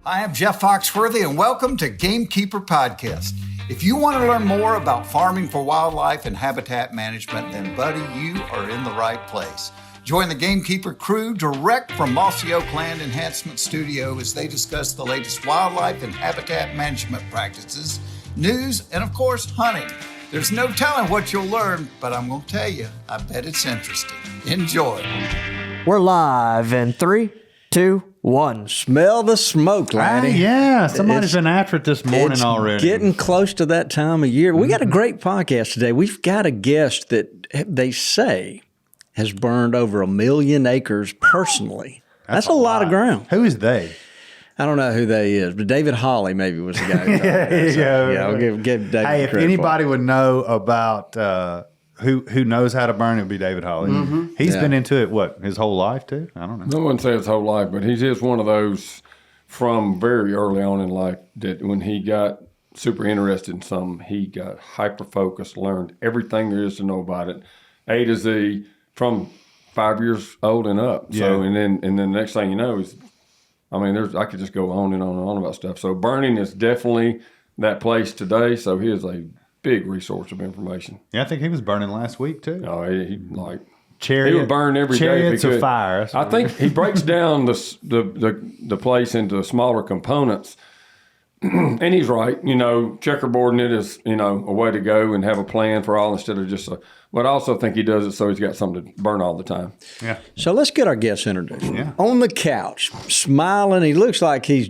I am Jeff Foxworthy, and welcome to Gamekeeper Podcast. If you want to learn more about farming for wildlife and habitat management, then, buddy, you are in the right place. Join the Gamekeeper crew direct from Mossy Oak Land Enhancement Studio as they discuss the latest wildlife and habitat management practices, news, and, of course, hunting. There's no telling what you'll learn, but I'm going to tell you, I bet it's interesting. Enjoy. We're live in 3, 2, 1. Smell the smoke, laddie. Yeah, somebody's been after it this morning already. Getting close to that time of year. We got a great podcast today. We've got a guest that they say has burned over 1 million acres personally. That's a lot of ground. Who is they? I don't know who they is, but David Hawley maybe was the guy. Yeah, I'll give David Hey, if credit anybody would know about who knows how to burn, it would be David Hawley. He's been into it, his whole life too? I don't know. I wouldn't say his whole life, but he's just one of those from very early on in life that when he got super interested in something, he got hyper-focused, learned everything there is to know about it, A to Z, from 5 years old and up. Yeah. So, and then the next thing you know is, I mean, I could just go on and on and on about stuff. So burning is definitely that place today. So he is a big resource of information. Yeah, I think he was burning last week too. Oh, he like Chariot, he would burn every day. Chariots of fire. I think he breaks down the place into smaller components. And he's right, checkerboarding it is, a way to go and have a plan for all instead of just but I also think he does it so he's got something to burn all the time. Yeah. So let's get our guest introduced. Yeah. On the couch, smiling. He looks like he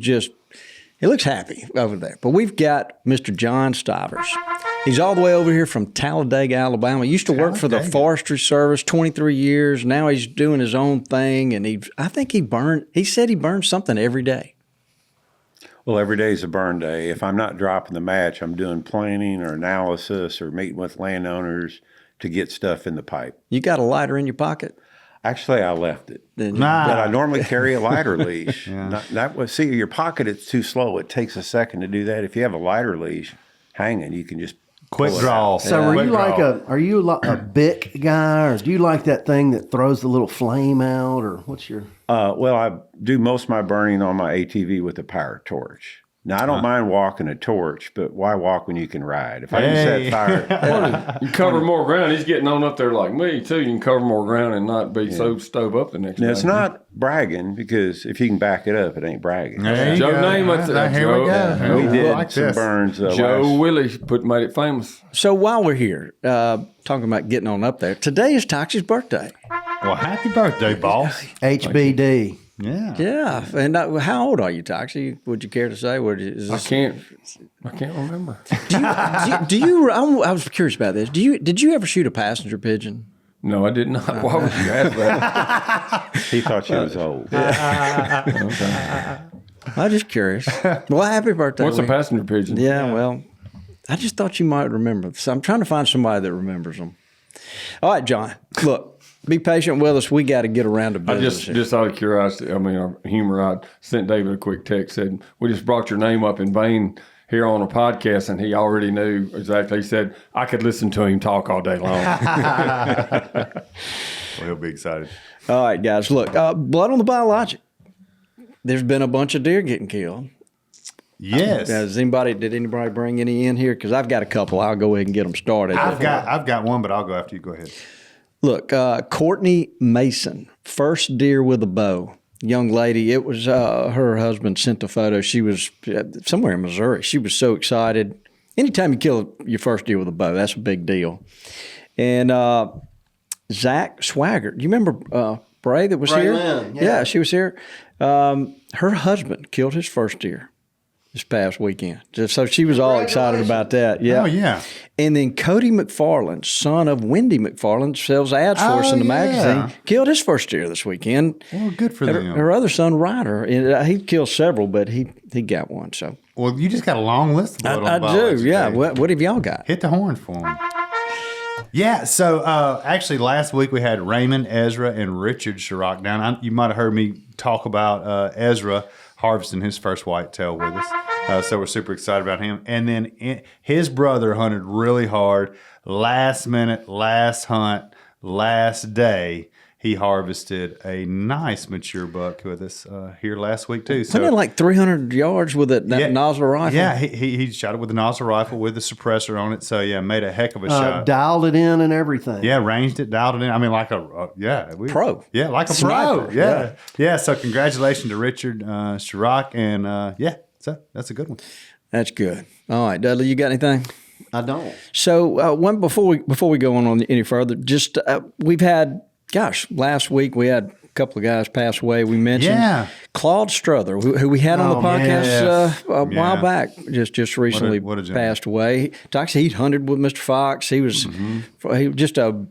looks happy over there. But we've got Mr. John Stivers. He's all the way over here from Talladega, Alabama. He used to work for the Forestry Service 23 years. Now he's doing his own thing. And he said he burns something every day. Well, every day is a burn day. If I'm not dropping the match, I'm doing planning or analysis or meeting with landowners to get stuff in the pipe. You got a lighter in your pocket? Actually, I left it. Then But I normally carry a lighter leash. Yeah. See, your pocket, it's too slow. It takes a second to do that. If you have a lighter leash hanging, you can just Quick pull it draw. out. So are you a Bic guy, or do you like that thing that throws the little flame out, or what's your? Well, I do most of my burning on my ATV with a power torch. Now, I don't mind walking a torch, but why walk when you can ride? If I use that fire... You cover more ground. He's getting on up there like me, too. You can cover more ground and not be so stove up the next day. Now, it's not bragging, because if you can back it up, it ain't bragging. There you Joe go. Namath. Here we go. We did like some this. burns. Joe Willie made it famous. So while we're here, talking about getting on up there, today is Toxie's birthday. Well, happy birthday, boss. HBD. Yeah. Yeah. And how old are you, Toxie? Would you care to say? I can't remember. Do you? I was curious about this. Did you ever shoot a passenger pigeon? No, I did not. Why would you ask that? He thought she was old. Okay. I'm just curious. Well, happy birthday. What's a Lee. passenger pigeon? Yeah, well, I just thought you might remember. So I'm trying to find somebody that remembers them. All right, John. Look, be patient with us. We got to get around to I business. just out of curiosity, humor, I sent David a quick text, said, we just brought your name up in vain here on a podcast, and he already knew exactly. He said, I could listen to him talk all day long. Well, he'll be excited. All right, guys. Look, blood on the biologic. There's been a bunch of deer getting killed. Yes. Did anybody bring any in here? Because I've got a couple. I'll go ahead and get them started. I've got one, but I'll go after you. Go ahead. Look, Courtney Mason, first deer with a bow. Young lady, it was her husband sent a photo. She was somewhere in Missouri. She was so excited. Anytime you kill your first deer with a bow, that's a big deal. And Zach Swaggart, do you remember Bray that was here? Lynn, yeah. She was here. Her husband killed his first deer this past weekend. So she was all excited about that. Yeah. Oh, yeah. And then Cody McFarland, son of Wendy McFarland, sells ads for us in the magazine, killed his first deer this weekend. Well, good for them. Her other son, Ryder, he killed several, but he got one. So Well, you just got a long list of blood on the I biologic do, yeah. day. What have y'all got? Hit the horn for them. Yeah, so actually last week we had Raymond, Ezra, and Richard Chirac down. You might have heard me talk about Ezra harvesting his first whitetail with us. So we're super excited about him. And then his brother hunted really hard. Last minute, last hunt, last day, he harvested a nice mature buck with us here last week too. Wasn't it like 300 yards with that nozzle rifle? Yeah, he shot it with a nozzle rifle with a suppressor on it. So yeah, made a heck of a shot. Dialed it in and everything. Yeah, ranged it, dialed it in. I mean, like pro. Yeah, like a Sniper. pro. Yeah. So congratulations to Richard Chirac, and so that's a good one. That's good. All right, Dudley, you got anything? I don't. So before we go on any further, just we've had, last week we had a couple of guys pass away. We mentioned Claude Strother, who we had on the podcast a while back, just recently what a gentleman. passed away. Actually, he hunted with Mr. Fox. He was just a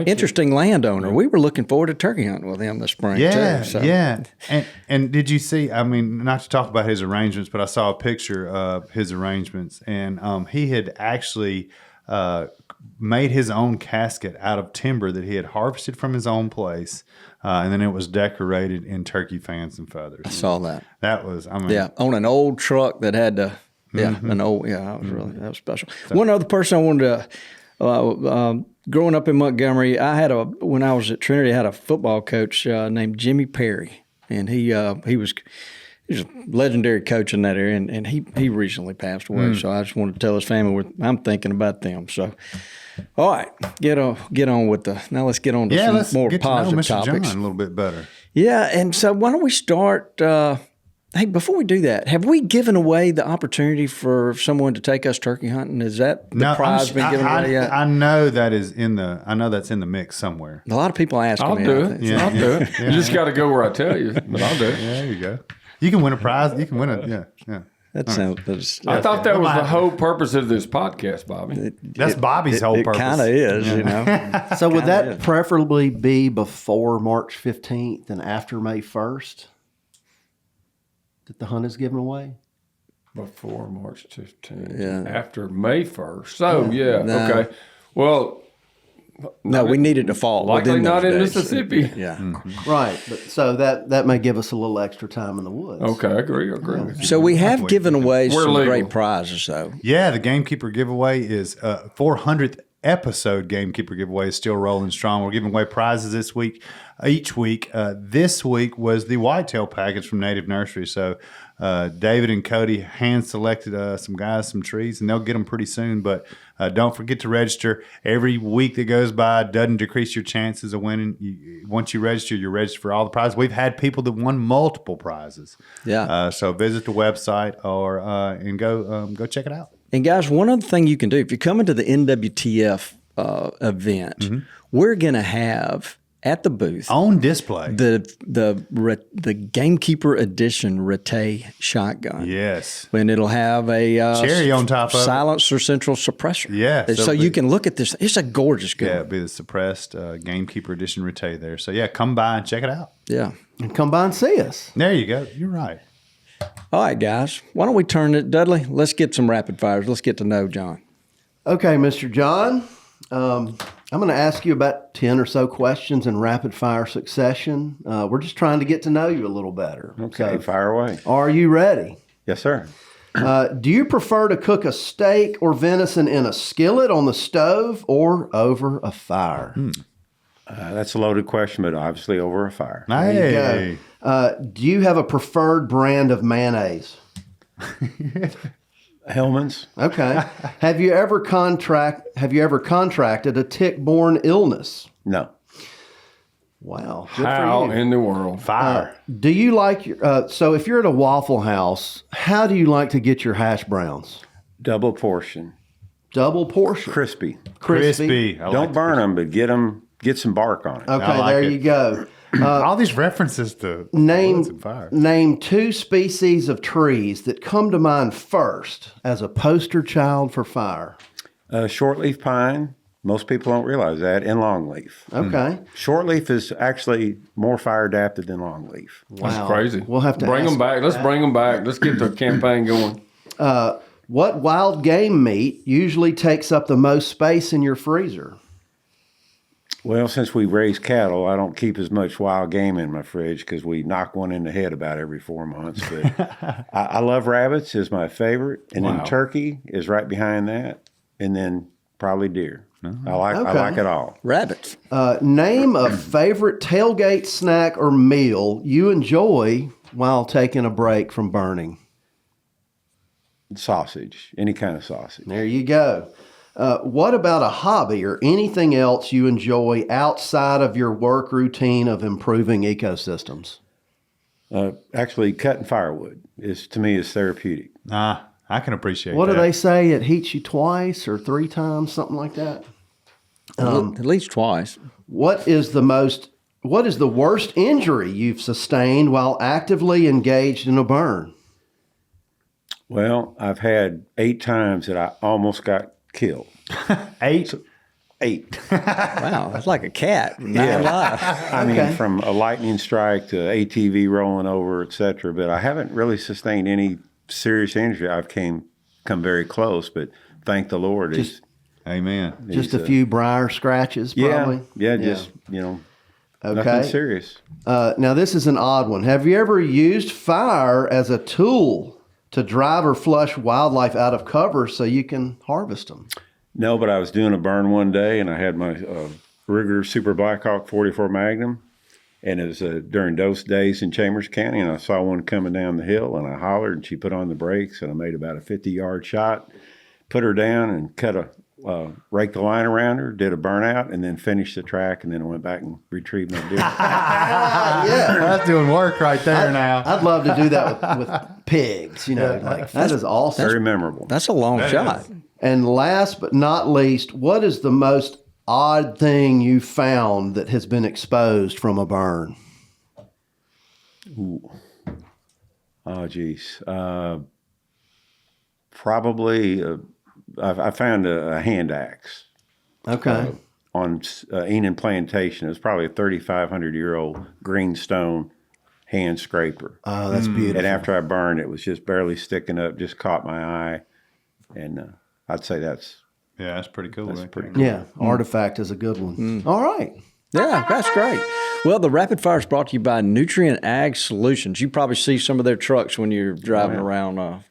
interesting landowner. We were looking forward to turkey hunting with him this spring too. So. Yeah. And did you see, I mean, not to talk about his arrangements, but I saw a picture of his arrangements, and he had actually made his own casket out of timber that he had harvested from his own place, and then it was decorated in turkey fans and feathers. I saw that. That was, I mean. On an old truck that had that was special. One other person I wanted to, growing up in Montgomery, when I was at Trinity, I had a football coach named Jimmy Perry, and he was a legendary coach in that area, and he recently passed away. So I just wanted to tell his family I'm thinking about them. So, all right, get on with now. Let's get on to some more positive to know Mr. topics. John a little bit better. Yeah, and so why don't we start? Hey, before we do that, have we given away the opportunity for someone to take us turkey hunting? Is that the prize been given away yet? I know that is I know that's in the mix somewhere. A lot of people ask me. I'll do it. Yeah. I'll do it. You just got to go where I tell you, but I'll do it. Yeah, there you go. You can win a prize. You can win a yeah. That sounds. I thought that was the whole purpose of this podcast, Bobby. That's Bobby's whole purpose. It kind of is, you know. So would that preferably be before March 15th and after May 1st that the hunt is given away? Before March 15th. Yeah. After May 1st. So, No. okay. Well, No, we need it to fall. likely within not those in days. Mississippi. Yeah. Right. But so that may give us a little extra time in the woods. Okay, I agree with you. So we have given away We're some legal. great prizes, though. Yeah, the Gamekeeper giveaway is 400th episode Gamekeeper giveaway is still rolling strong. We're giving away prizes this week, each week. This week was the whitetail package from Native Nursery. So David and Cody hand selected some guys, some trees, and they'll get them pretty soon. But don't forget to register. Every week that goes by doesn't decrease your chances of winning. Once you register, you're registered for all the prizes. We've had people that won multiple prizes. Yeah. So visit the website and go check it out. And guys, one other thing you can do, if you're coming to the NWTF event, we're going to have at the booth On display. the Gamekeeper Edition Rete shotgun. Yes. And it'll have a Cherry on top of it. silencer central suppressor. Yeah, So, so you the- can look at this. It's a gorgeous gun. Yeah, it'll be the suppressed Gamekeeper Edition Rete there. So yeah, come by and check it out. Yeah. And come by and see us. There you go. You're right. All right, guys. Why don't we turn it, Dudley? Let's get some rapid fires. Let's get to know John. Okay, Mr. John. I'm going to ask you about 10 or so questions in rapid fire succession. We're just trying to get to know you a little better. Okay, So, fire away. are you ready? Yes, sir. Do you prefer to cook a steak or venison in a skillet on the stove or over a fire? That's a loaded question, but obviously over a fire. There you Hey. go. Do you have a preferred brand of mayonnaise? Hellman's? Okay. Have you ever contracted a tick-borne illness? No. Wow. Good How for you. in the world? Fire. Do you like your, so if you're at a Waffle House, how do you like to get your hash browns? Double portion. Double portion. Crispy. Crispy. I Don't like burn them, but get some bark on it. Okay, I like there it. you go. all these references to woods and fire. Name two species of trees that come to mind first as a poster child for fire. Shortleaf pine. Most people don't realize that. And longleaf. Okay. Shortleaf is actually more fire adapted than longleaf. That's crazy. We'll have to bring ask them back. Let's bring them back. Let's get the campaign going. What wild game meat usually takes up the most space in your freezer? Well, since we raise cattle, I don't keep as much wild game in my fridge because we knock one in the head about every 4 months. But I love rabbits is my favorite. And Wow. then turkey is right behind that. And then probably deer. I like it all. Rabbits. Name a favorite tailgate snack or meal you enjoy while taking a break from burning. Sausage, any kind of sausage. There you go. What about a hobby or anything else you enjoy outside of your work routine of improving ecosystems? Actually, cutting firewood to me is therapeutic. I can appreciate What that. do they say? It heats you twice or 3 times, something like that. At least twice. What is the worst injury you've sustained while actively engaged in a burn? Well, I've had 8 times that I almost got killed. 8? 8. Wow, that's like a cat. Nine lives. I mean, from a lightning strike to ATV rolling over, etc. But I haven't really sustained any serious injury. I've come very close, but thank the Lord. Amen. Just a few briar scratches, probably. Yeah, just, Okay. nothing serious. Now, this is an odd one. Have you ever used fire as a tool to drive or flush wildlife out of cover so you can harvest them? No, but I was doing a burn one day, and I had my Ruger Super Blackhawk 44 Magnum, and it was during those days in Chambers County, and I saw one coming down the hill, and I hollered, and she put on the brakes, and I made about a 50-yard shot, put her down, and raked the line around her, did a burnout, and then finished the track, and then I went back and retrieved my deer. Yeah. That's doing work right there now. I'd love to do that with pigs, that is awesome. Very memorable. That's a long shot. And last but not least, what is the most odd thing you found that has been exposed from a burn? Ooh. Oh, geez. Probably, I found a hand axe. Okay. On Enon Plantation. It was probably a 3,500-year-old green stone hand scraper. Oh, that's beautiful. And after I burned, it was just barely sticking up, just caught my eye. And I'd say that's pretty cool. That's pretty cool. Yeah, artifact is a good one. All right. Yeah, that's great. Well, the Rapid Fire is brought to you by Nutrient Ag Solutions. You probably see some of their trucks when you're driving around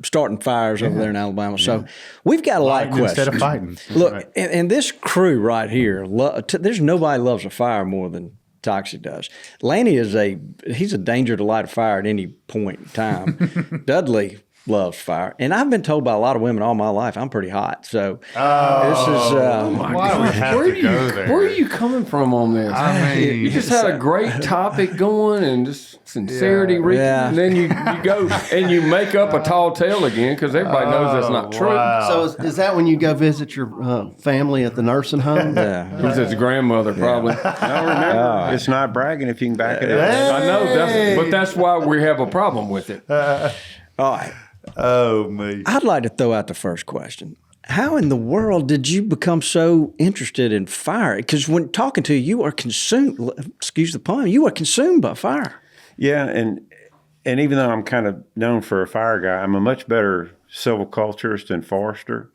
starting fires over there in Alabama. So we've got a lot of questions. Instead of fighting. Look, Right. and this crew right here, there's nobody loves a fire more than Toxie does. Lanny he's a danger to light a fire at any point in time. Dudley loves fire. And I've been told by a lot of women all my life I'm pretty hot. So this is... Why do we have to go there? Where are you coming from on this? I mean, you just had a great topic going and just sincerity. Yeah. And then you go and you make up a tall tale again because everybody knows that's not true. wow. So is that when you go visit your family at the nursing home? Yeah. It was his grandmother, probably. No, remember, it's not bragging if you can back it up. I know, but that's why we have a problem with it. All right. Oh, me. I'd like to throw out the first question. How in the world did you become so interested in fire? Because when talking to you, you are consumed, excuse the pun, you are consumed by fire. Yeah, and even though I'm kind of known for a fire guy, I'm a much better silviculturist and forester.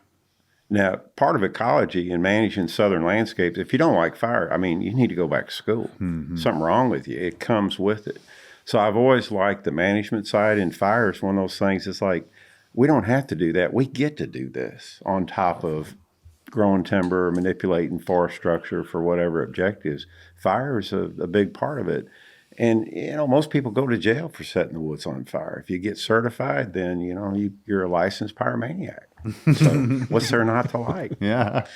Now, part of ecology and managing southern landscapes, if you don't like fire, I mean, you need to go back to school. Mm-hmm. Something wrong with you. It comes with it. So I've always liked the management side, and fire is one of those things. It's like, we don't have to do that. We get to do this on top of growing timber, manipulating forest structure for whatever objectives. Fire is a big part of it. And, most people go to jail for setting the woods on fire. If you get certified, then, you're a licensed pyromaniac. So what's there not to like? Yeah.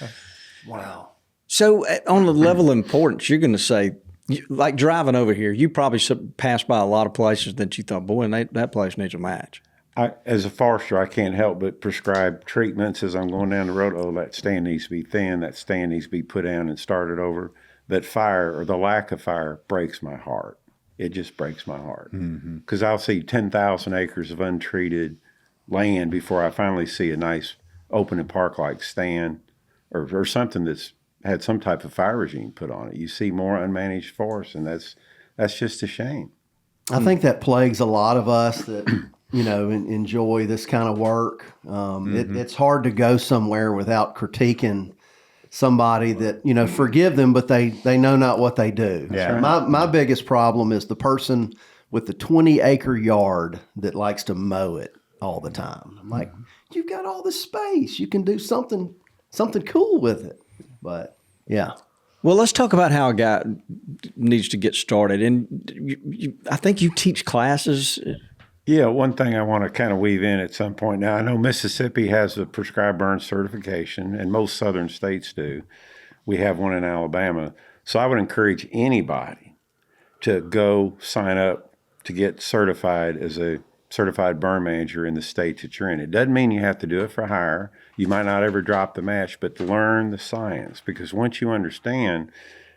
Wow. So on the level of importance, you're going to say, like driving over here, you probably passed by a lot of places that you thought, boy, and that place needs a match. As a forester, I can't help but prescribe treatments as I'm going down the road. Oh, that stand needs to be thin. That stand needs to be put down and started over. But fire, or the lack of fire, breaks my heart. It just breaks my heart. Because I'll see 10,000 acres of untreated land before I finally see a nice open and park-like stand or something that's had some type of fire regime put on it. You see more unmanaged forests, and that's just a shame. I think that plagues a lot of us that, enjoy this kind of work. It's hard to go somewhere without critiquing somebody that, forgive them, but they know not what they do. Yeah. My biggest problem is the person with the 20-acre yard that likes to mow it all the time. I'm like, you've got all this space. You can do something something cool with it. But yeah. Well, let's talk about how a guy needs to get started. And I think you teach classes. Yeah, one thing I want to kind of weave in at some point. Now, I know Mississippi has a prescribed burn certification, and most southern states do. We have one in Alabama. So I would encourage anybody to go sign up to get certified as a certified burn manager in the state that you're in. It doesn't mean you have to do it for hire. You might not ever drop the match, but to learn the science, because once you understand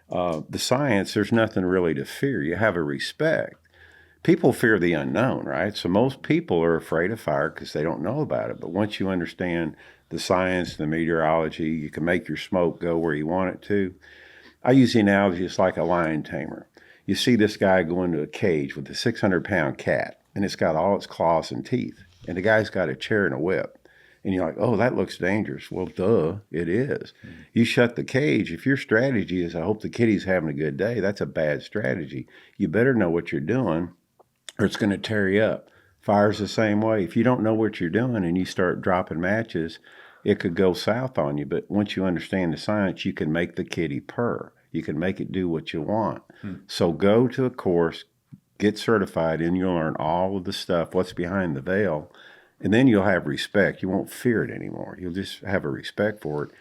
the science, there's nothing really to fear. You have a respect. People fear the unknown, right? So most people are afraid of fire because they don't know about it. But once you understand the science, the meteorology, you can make your smoke go where you want it to. I use the analogy, it's like a lion tamer. You see this guy go into a cage with a 600-pound cat, and it's got all its claws and teeth. And the guy's got a chair and a whip. And you're like, oh, that looks dangerous. Well, duh, it is. You shut the cage. If your strategy is, I hope the kitty's having a good day, that's a bad strategy. You better know what you're doing, or it's going to tear you up. Fire's the same way. If you don't know what you're doing and you start dropping matches, it could go south on you. But once you understand the science, you can make the kitty purr. You can make it do what you want. So go to a course, get certified, and you'll learn all of the stuff, what's behind the veil, and then you'll have respect. You won't fear it anymore. You'll just have a respect for it,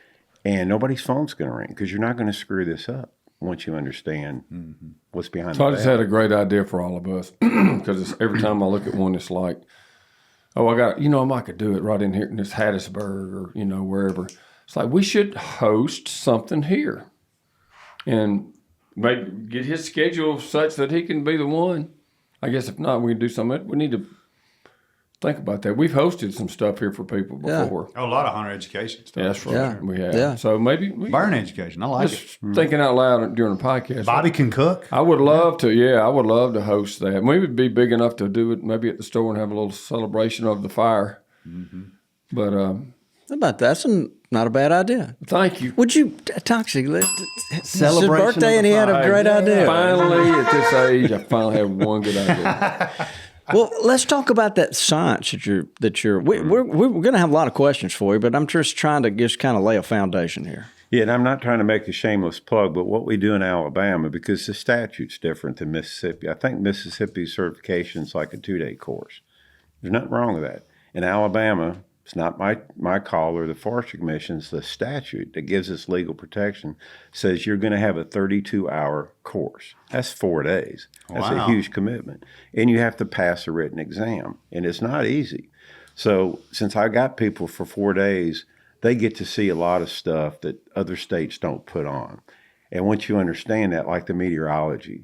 and nobody's phone's going to ring because you're not going to screw this up once you understand what's behind So the I just veil. had a great idea for all of us because every time I look at one, it's like, oh, I got, I might could do it right in here in this Hattiesburg or, wherever. It's like we should host something here and maybe get his schedule such that he can be the one. I guess if not, we can do something. We need to think about that. We've hosted some stuff here for people before. Oh, a lot of hunter education stuff. Yeah, that's right. Yeah. We have. Yeah. So maybe Burn education. I like just it. thinking out loud during the podcast. Bobby can cook. I would love to. Yeah, I would love to host that. We would be big enough to do it maybe at the store and have a little celebration of the fire. But How about that? That's not a bad idea. thank you. Would you, Toxic, it's his Celebration birthday of and the he had a fire. great idea. Finally, at this age, I finally have one good idea. Well, let's talk about that science we're going to have a lot of questions for you, but I'm just trying to just kind of lay a foundation here. Yeah, and I'm not trying to make a shameless plug, but what we do in Alabama, because the statute's different than Mississippi, I think Mississippi's certification is like a 2-day course. There's nothing wrong with that. In Alabama, it's not my call or the Forestry Commission's, the statute that gives us legal protection says you're going to have a 32-hour course. That's 4 days. That's a huge commitment. And you have to pass a written exam, and it's not easy. So since I got people for 4 days, they get to see a lot of stuff that other states don't put on. And once you understand that, like the meteorology,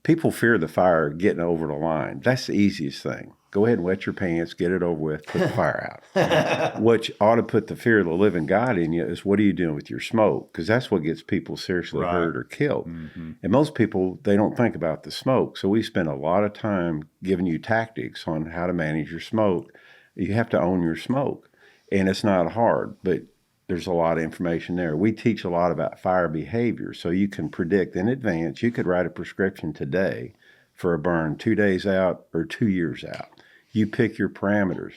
people fear the fire getting over the line. That's the easiest thing. Go ahead and wet your pants, get it over with, put the fire out. What ought to put the fear of the living God in you is what are you doing with your smoke? Because that's what gets people seriously hurt or killed. And most people, they don't think about the smoke. So we spend a lot of time giving you tactics on how to manage your smoke. You have to own your smoke. And it's not hard, but there's a lot of information there. We teach a lot about fire behavior, so you can predict in advance. You could write a prescription today for a burn 2 days out or 2 years out. You pick your parameters.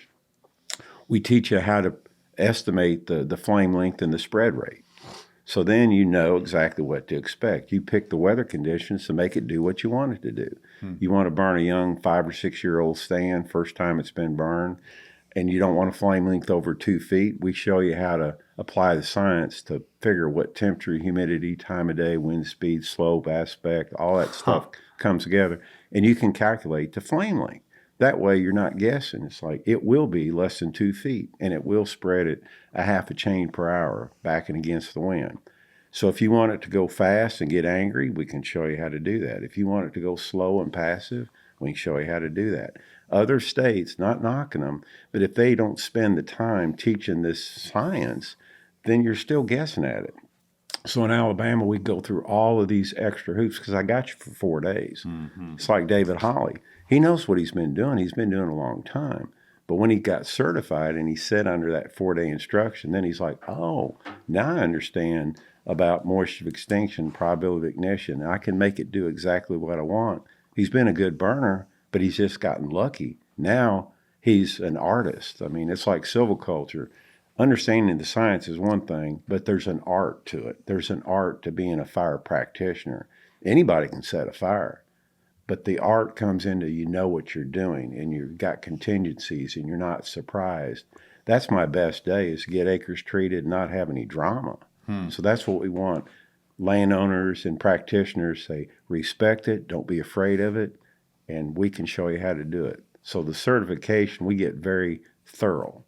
We teach you how to estimate the flame length and the spread rate. So then you know exactly what to expect. You pick the weather conditions to make it do what you want it to do. You want to burn a young 5 or 6 year old stand, first time it's been burned, and you don't want a flame length over 2 feet. We show you how to apply the science to figure what temperature, humidity, time of day, wind speed, slope, aspect, all that stuff comes together. And you can calculate the flame length. That way you're not guessing. It's like it will be less than 2 feet, and it will spread at a half a chain per hour back and against the wind. So if you want it to go fast and get angry, we can show you how to do that. If you want it to go slow and passive, we can show you how to do that. Other states, not knocking them, but if they don't spend the time teaching this science, then you're still guessing at it. So in Alabama, we go through all of these extra hoops because I got you for 4 days. It's like David Holly. He knows what he's been doing. He's been doing a long time. But when he got certified and he sat under that 4-day instruction, then he's like, oh, now I understand about moisture extinction, probability of ignition. I can make it do exactly what I want. He's been a good burner, but he's just gotten lucky. Now he's an artist. I mean, it's like silviculture. understanding the science is one thing, but there's an art to it. There's an art to being a fire practitioner. Anybody can set a fire, but the art comes into you know what you're doing and you've got contingencies and you're not surprised. That's my best day, is get acres treated and not have any drama. So that's what we want. Landowners and practitioners say, respect it, don't be afraid of it, and we can show you how to do it. So the certification, we get very thorough.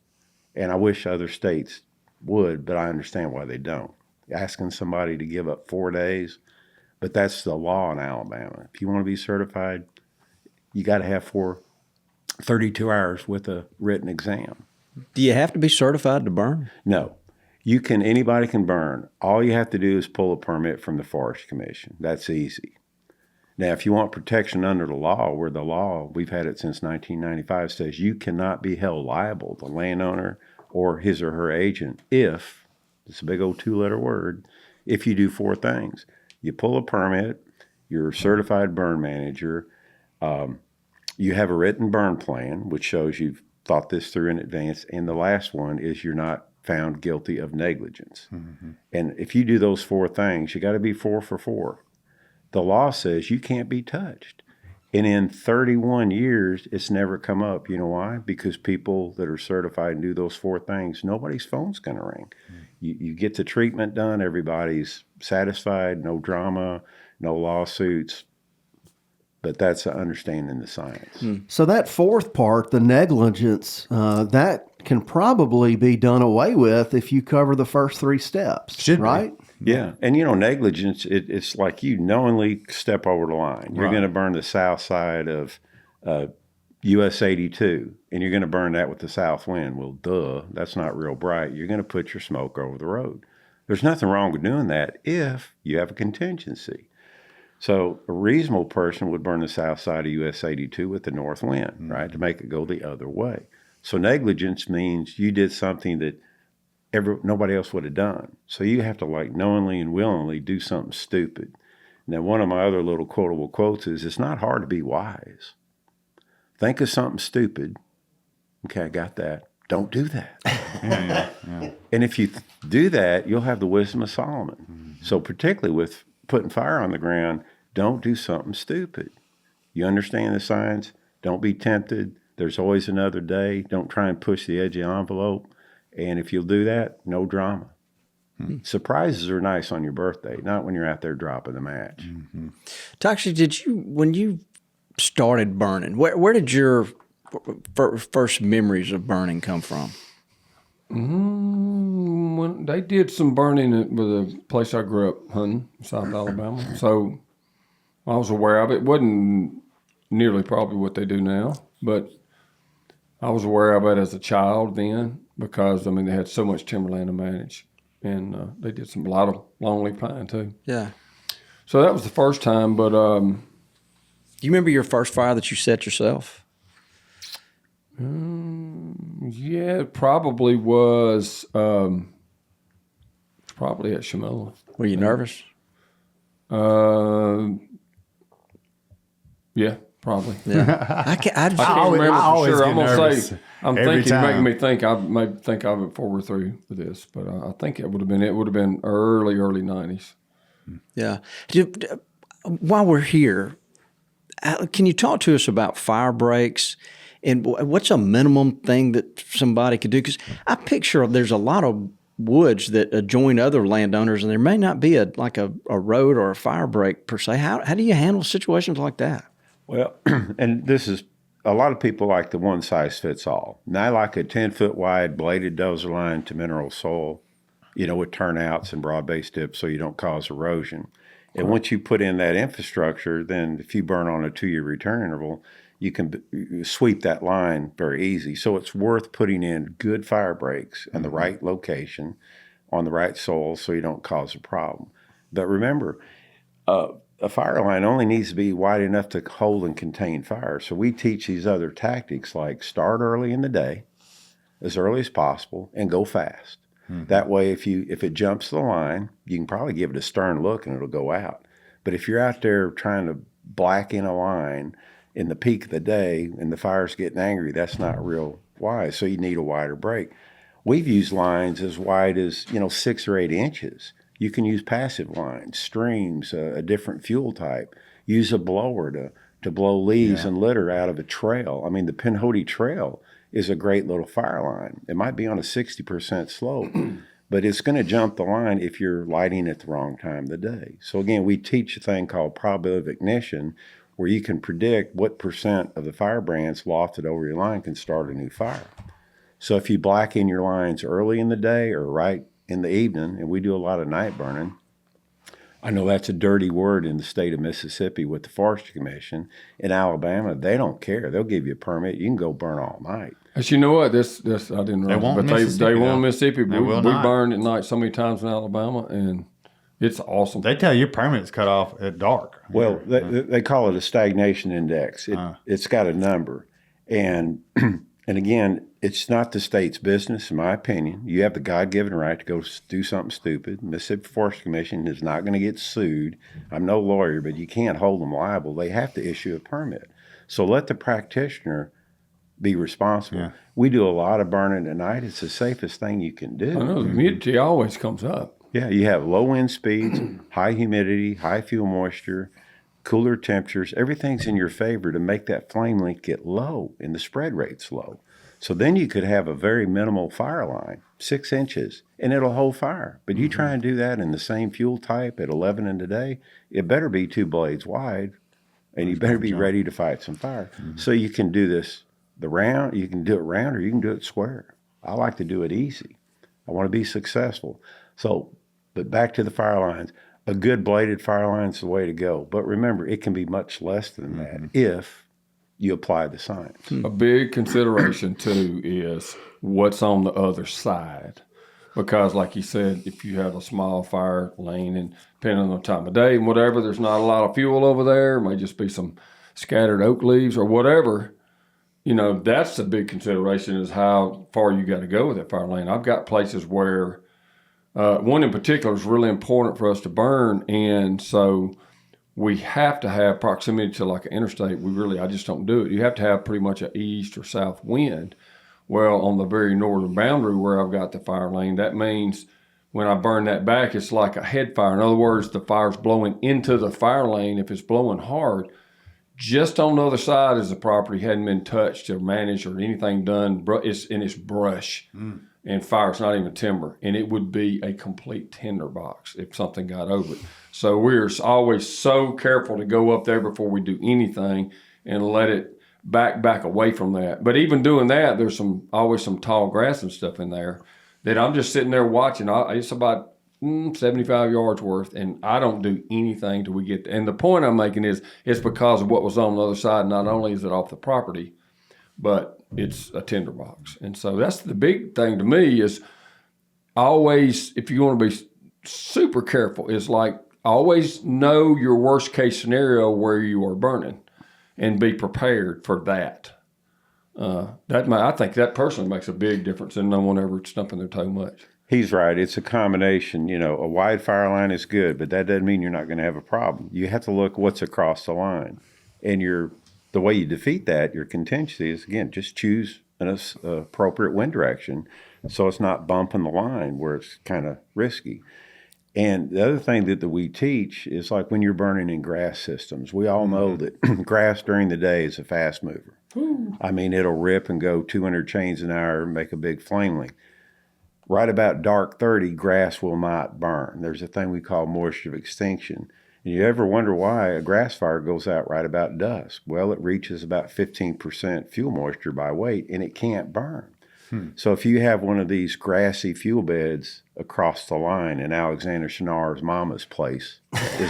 And I wish other states would, but I understand why they don't. Asking somebody to give up 4 days, but that's the law in Alabama. If you want to be certified, you got to have 32 hours with a written exam. Do you have to be certified to burn? No. Anybody can burn. All you have to do is pull a permit from the Forest Commission. That's easy. Now, if you want protection under the law, where the law, we've had it since 1995, says you cannot be held liable, the landowner or his or her agent, if, it's a big old 2-letter word, if you do 4 things. You pull a permit, you're a certified burn manager, you have a written burn plan, which shows you've thought this through in advance, and the last one is you're not found guilty of negligence. And if you do those 4 things, you got to be 4 for 4. The law says you can't be touched. And in 31 years, it's never come up. You know why? Because people that are certified and do those 4 things, nobody's phone's going to ring. You get the treatment done, everybody's satisfied, no drama, no lawsuits. But that's understanding the science. So that fourth part, the negligence, that can probably be done away with if you cover the first 3 steps, Should be. right? Yeah. And, negligence, it's like you knowingly step over the line. You're going to burn the south side of US 82, and you're going to burn that with the south wind. Well, duh, that's not real bright. You're going to put your smoke over the road. There's nothing wrong with doing that if you have a contingency. So a reasonable person would burn the south side of US 82 with the north wind, right, to make it go the other way. So negligence means you did something that nobody else would have done. So you have to knowingly and willingly do something stupid. Now, one of my other little quotable quotes is, it's not hard to be wise. Think of something stupid. Okay, I got that. Don't do that. And if you do that, you'll have the wisdom of Solomon. So particularly with putting fire on the ground, don't do something stupid. You understand the science. Don't be tempted. There's always another day. Don't try and push the edge of the envelope. And if you'll do that, no drama. Surprises are nice on your birthday, not when you're out there dropping the match. Toxie, when you started burning, where did your first memories of burning come from? When they did some burning with a place I grew up hunting, South Alabama. So I was aware of it. It wasn't nearly probably what they do now, but I was aware of it as a child then because, they had so much timberland to manage. And they did a lot of longleaf pine too. Yeah. So that was the first time, but... Do you remember your first fire that you set yourself? Yeah, it probably was probably at Shamola. Were you nervous? Yeah, probably. Yeah. I can't always- remember I for always sure. get I'm gonna nervous say I'm every thinking, time. making me think I may think of it before we're through with this, but I think it would have been early 90s. Yeah. While we're here, can you talk to us about fire breaks and what's a minimum thing that somebody could do? Because I picture there's a lot of woods that adjoin other landowners, and there may not be a road or a fire break per se. How do you handle situations like that? Well, and this is, a lot of people like the one size fits all. And I like a 10-foot wide bladed dozer line to mineral soil, with turnouts and broad base dips so you don't cause erosion. And once you put in that infrastructure, then if you burn on a 2-year return interval, you can sweep that line very easy. So it's worth putting in good fire breaks in the right location on the right soil so you don't cause a problem. But remember, a fire line only needs to be wide enough to hold and contain fire. So we teach these other tactics like start early in the day, as early as possible, and go fast. That way, if it jumps the line, you can probably give it a stern look and it'll go out. But if you're out there trying to black in a line in the peak of the day and the fire's getting angry, that's not real wise. So you need a wider break. We've used lines as wide as 6 or 8 inches. You can use passive lines, streams, a different fuel type. Use a blower to blow leaves and litter out of a trail. I mean, the Pinhoti Trail is a great little fire line. It might be on a 60% slope, but it's going to jump the line if you're lighting at the wrong time of the day. So again, we teach a thing called probability of ignition, where you can predict what percent of the firebrands lofted over your line can start a new fire. So if you blacken your lines early in the day or right in the evening, and we do a lot of night burning, I know that's a dirty word in the state of Mississippi with the Forestry Commission. In Alabama, they don't care. They'll give you a permit. You can go burn all night. But you know what? This I didn't realize, won't but Mississippi, they though. won't Mississippi. They We will not. burned at night so many times in Alabama, and it's awesome. They tell you your permit's cut off at dark. Well, they call it a stagnation index. It's got a number. And and again, it's not the state's business, in my opinion. You have the God-given right to go do something stupid. Mississippi Forestry Commission is not going to get sued. I'm no lawyer, but you can't hold them liable. They have to issue a permit. So let the practitioner be responsible. Yeah. We do a lot of burning at night. It's the safest thing you can do. I know the humidity always comes up. Yeah, you have low wind speeds, high humidity, high fuel moisture, cooler temperatures. Everything's in your favor to make that flame length get low and the spread rate's low. So then you could have a very minimal fire line, 6 inches, and it'll hold fire. But you try and do that in the same fuel type at 11 in the day, it better be 2 blades wide, and you better be ready to fight some fire. So you can do this you can do it round, or you can do it square. I like to do it easy. I want to be successful. So, but back to the fire lines. A good bladed fire line is the way to go. But remember, it can be much less than that if you apply the science. A big consideration too is what's on the other side, because like you said, if you have a small fire lane, and depending on the time of day and whatever, there's not a lot of fuel over there. It may just be some scattered oak leaves or whatever. That's the big consideration, is how far you got to go with that fire lane. I've got places where one in particular is really important for us to burn, and so we have to have proximity to like an interstate. I just don't do it. You have to have pretty much an east or south wind. Well, on the very northern boundary where I've got the fire lane, that means when I burn that back, it's like a head fire. In other words, the fire's blowing into the fire lane. If it's blowing hard, just on the other side as the property hadn't been touched or managed or anything done, it's brush. And fire, it's not even timber, and it would be a complete tinderbox if something got over it. So we're always so careful to go up there before we do anything and let it back away from that. But even doing that, there's always some tall grass and stuff in there that I'm just sitting there watching. It's about 75 yards worth, and I don't do anything till we get there. And the point I'm making is it's because of what was on the other side. Not only is it off the property, but it's a tinderbox. And so that's the big thing to me, is always, if you want to be super careful, is like always know your worst case scenario where you are burning and be prepared for that. I think that personally makes a big difference, and no one ever stumping their toe much. He's right. It's a combination. A wide fire line is good, but that doesn't mean you're not going to have a problem. You have to look what's across the line. And the way you defeat that, your contingency, is, again, just choose an appropriate wind direction so it's not bumping the line where it's kind of risky. And the other thing that we teach is, like when you're burning in grass systems, we all know that grass during the day is a fast mover. I mean, it'll rip and go 200 chains an hour and make a big flame length. Right about dark 30, grass will not burn. There's a thing we call moisture of extinction. And you ever wonder why a grass fire goes out right about dusk? Well, it reaches about 15% fuel moisture by weight, and it can't burn. So if you have one of these grassy fuel beds across the line in Alexander Chenard's mama's place, Hit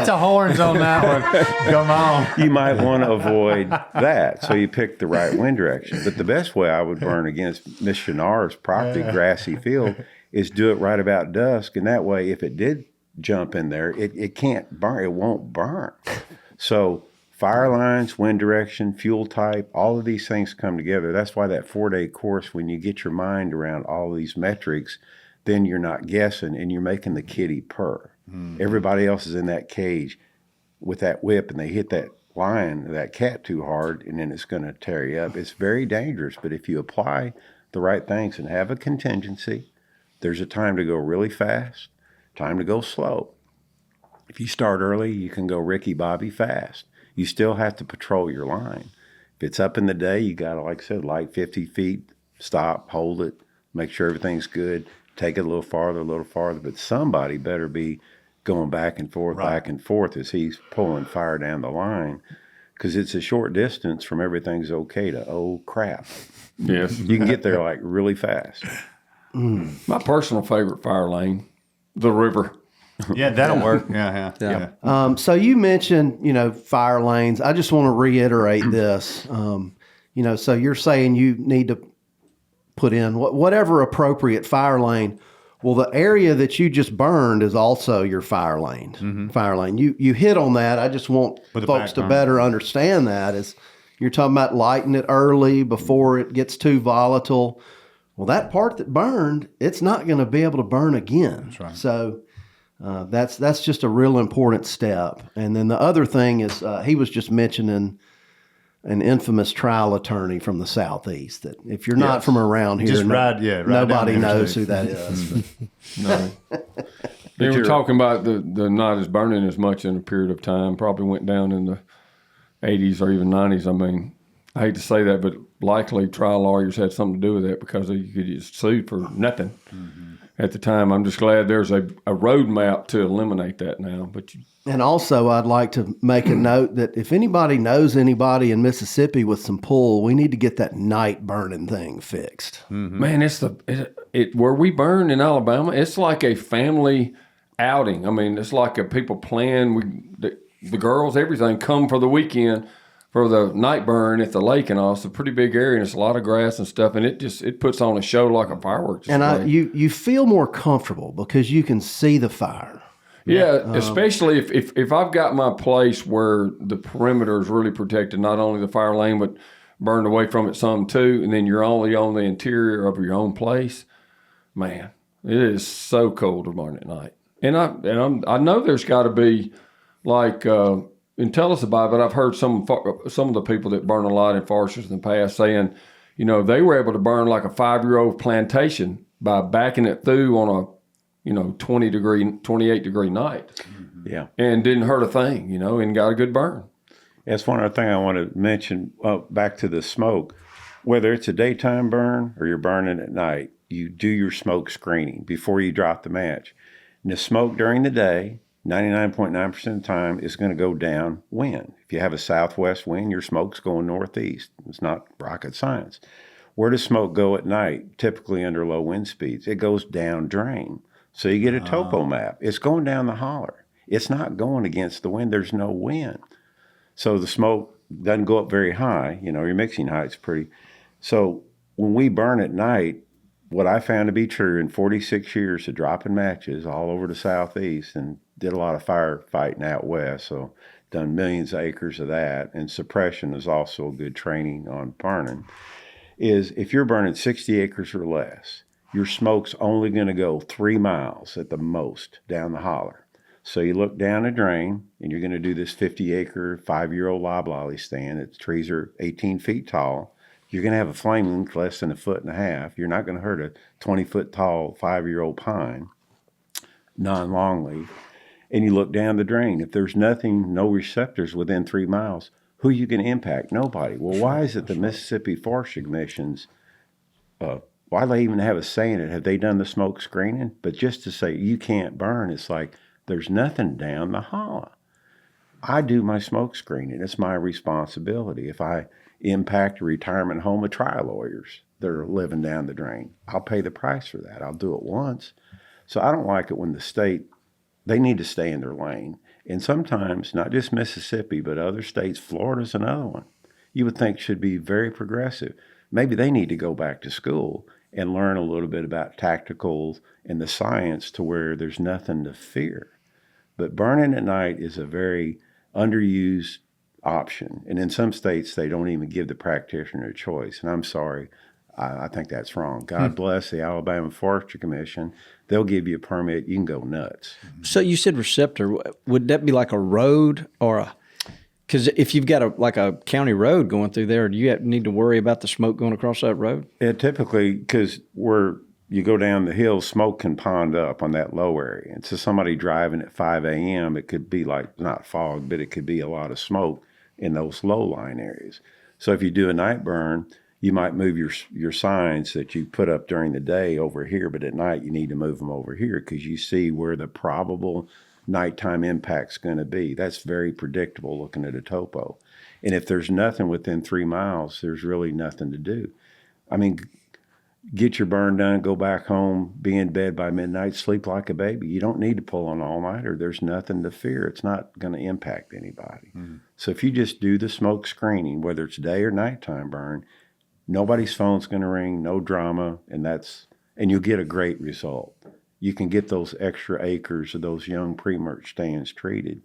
the horns on that one. Come on. you might want to avoid that. So you pick the right wind direction. But the best way I would burn against Miss Chenard's property, grassy field, is do it right about dusk. And that way, if it did jump in there, it can't burn. It won't burn. So fire lines, wind direction, fuel type, all of these things come together. That's why that 4-day course, when you get your mind around all of these metrics, then you're not guessing and you're making the kitty purr. Everybody else is in that cage with that whip, and they hit that line that cat too hard, and then it's going to tear you up. It's very dangerous. But if you apply the right things and have a contingency, there's a time to go really fast, time to go slow. If you start early, you can go Ricky Bobby fast. You still have to patrol your line. If it's up in the day, you got to, like I said, light 50 feet, stop, hold it, make sure everything's good, take it a little farther, but somebody better be going back and forth as he's pulling fire down the line, because it's a short distance from everything's okay to, oh, crap. Yes. You can get there like really fast. My personal favorite fire lane, the river. Yeah, that'll work. Yeah. So you mentioned, fire lanes. I just want to reiterate this. So you're saying you need to put in whatever appropriate fire lane. Well, the area that you just burned is also your fire lane. Mm-hmm. Fire lane. You hit on that. I just want folks to better understand that. Is you're talking about lighting it early before it gets too volatile. Well, that part that burned, it's not going to be able to burn again. That's right. So that's just a real important step. And then the other thing is he was just mentioning an infamous trial attorney from the Southeast that if you're not from around here, Just ride nobody down the knows interstate. who that is. No. They were talking about the not as burning as much in a period of time, probably went down in the 80s or even 90s. I mean, I hate to say that, but likely trial lawyers had something to do with that because you could get sued for nothing at the time. I'm just glad there's a roadmap to eliminate that now. And also, I'd like to make a note that if anybody knows anybody in Mississippi with some pull, we need to get that night burning thing fixed. Man, it's where we burn in Alabama. It's like a family outing. I mean, it's like people plan. The girls, everything, come for the weekend for the night burn at the lake and all. It's a pretty big area, and it's a lot of grass and stuff, and it puts on a show like a fireworks display. And you feel more comfortable because you can see the fire. Yeah, especially if I've got my place where the perimeter is really protected, not only the fire lane, but burned away from it some too, and then you're only on the interior of your own place. Man, it is so cold to burn at night. And I know there's got to be like, and tell us about it, but I've heard some of the people that burn a lot in forests in the past saying, they were able to burn like a 5-year-old plantation by backing it through on a 28-degree night. Yeah. And didn't hurt a thing, and got a good burn. That's one other thing I want to mention, back to the smoke. Whether it's a daytime burn or you're burning at night, you do your smoke screening before you drop the match. And the smoke during the day, 99.9% of the time, is going to go downwind. If you have a southwest wind, your smoke's going northeast. It's not rocket science. Where does smoke go at night, typically under low wind speeds? It goes down drain. So you get a topo map. It's going down the holler. It's not going against the wind. There's no wind. So the smoke doesn't go up very high. Your mixing height's pretty. So when we burn at night, what I found to be true in 46 years of dropping matches all over the Southeast, and did a lot of firefighting out west, so done millions of acres of that, and suppression is also good training on burning, is if you're burning 60 acres or less, your smoke's only going to go 3 miles at the most down the holler. So you look down a drain, and you're going to do this 50-acre, 5-year-old loblolly stand. Its trees are 18 feet tall. You're going to have a flame length less than 1.5 feet. You're not going to hurt a 20-foot tall 5-year-old pine, non-longleaf. And you look down the drain. If there's nothing, no receptors within 3 miles, who you can impact? Nobody. Well, why is it the Mississippi Forestry Commission's why do they even have a say in it? Have they done the smoke screening? But just to say you can't burn, it's like there's nothing down the hollow. I do my smoke screening. It's my responsibility. If I impact a retirement home of trial lawyers that are living down the drain, I'll pay the price for that. I'll do it once. So I don't like it when the state, they need to stay in their lane. And sometimes, not just Mississippi, but other states, Florida's another one, you would think should be very progressive. Maybe they need to go back to school and learn a little bit about tacticals and the science to where there's nothing to fear. But burning at night is a very underused option. And in some states, they don't even give the practitioner a choice. And I'm sorry, I think that's wrong. God bless the Alabama Forestry Commission. They'll give you a permit. You can go nuts. So you said receptor. Would that be like a road or a Because if you've got a county road going through there, do you need to worry about the smoke going across that road? Yeah, typically, because where you go down the hill, smoke can pond up on that low area. And so somebody driving at 5 a.m., it could be like, not fog, but it could be a lot of smoke in those low line areas. So if you do a night burn, you might move your signs that you put up during the day over here, but at night you need to move them over here because you see where the probable nighttime impact's going to be. That's very predictable looking at a topo. And if there's nothing within 3 miles, there's really nothing to do. I mean, get your burn done, go back home, be in bed by midnight, sleep like a baby. You don't need to pull an all-nighter. There's nothing to fear. It's not going to impact anybody. So if you just do the smoke screening, whether it's day or nighttime burn, nobody's phone's going to ring, no drama, and you'll get a great result. You can get those extra acres of those young pre-merge stands treated.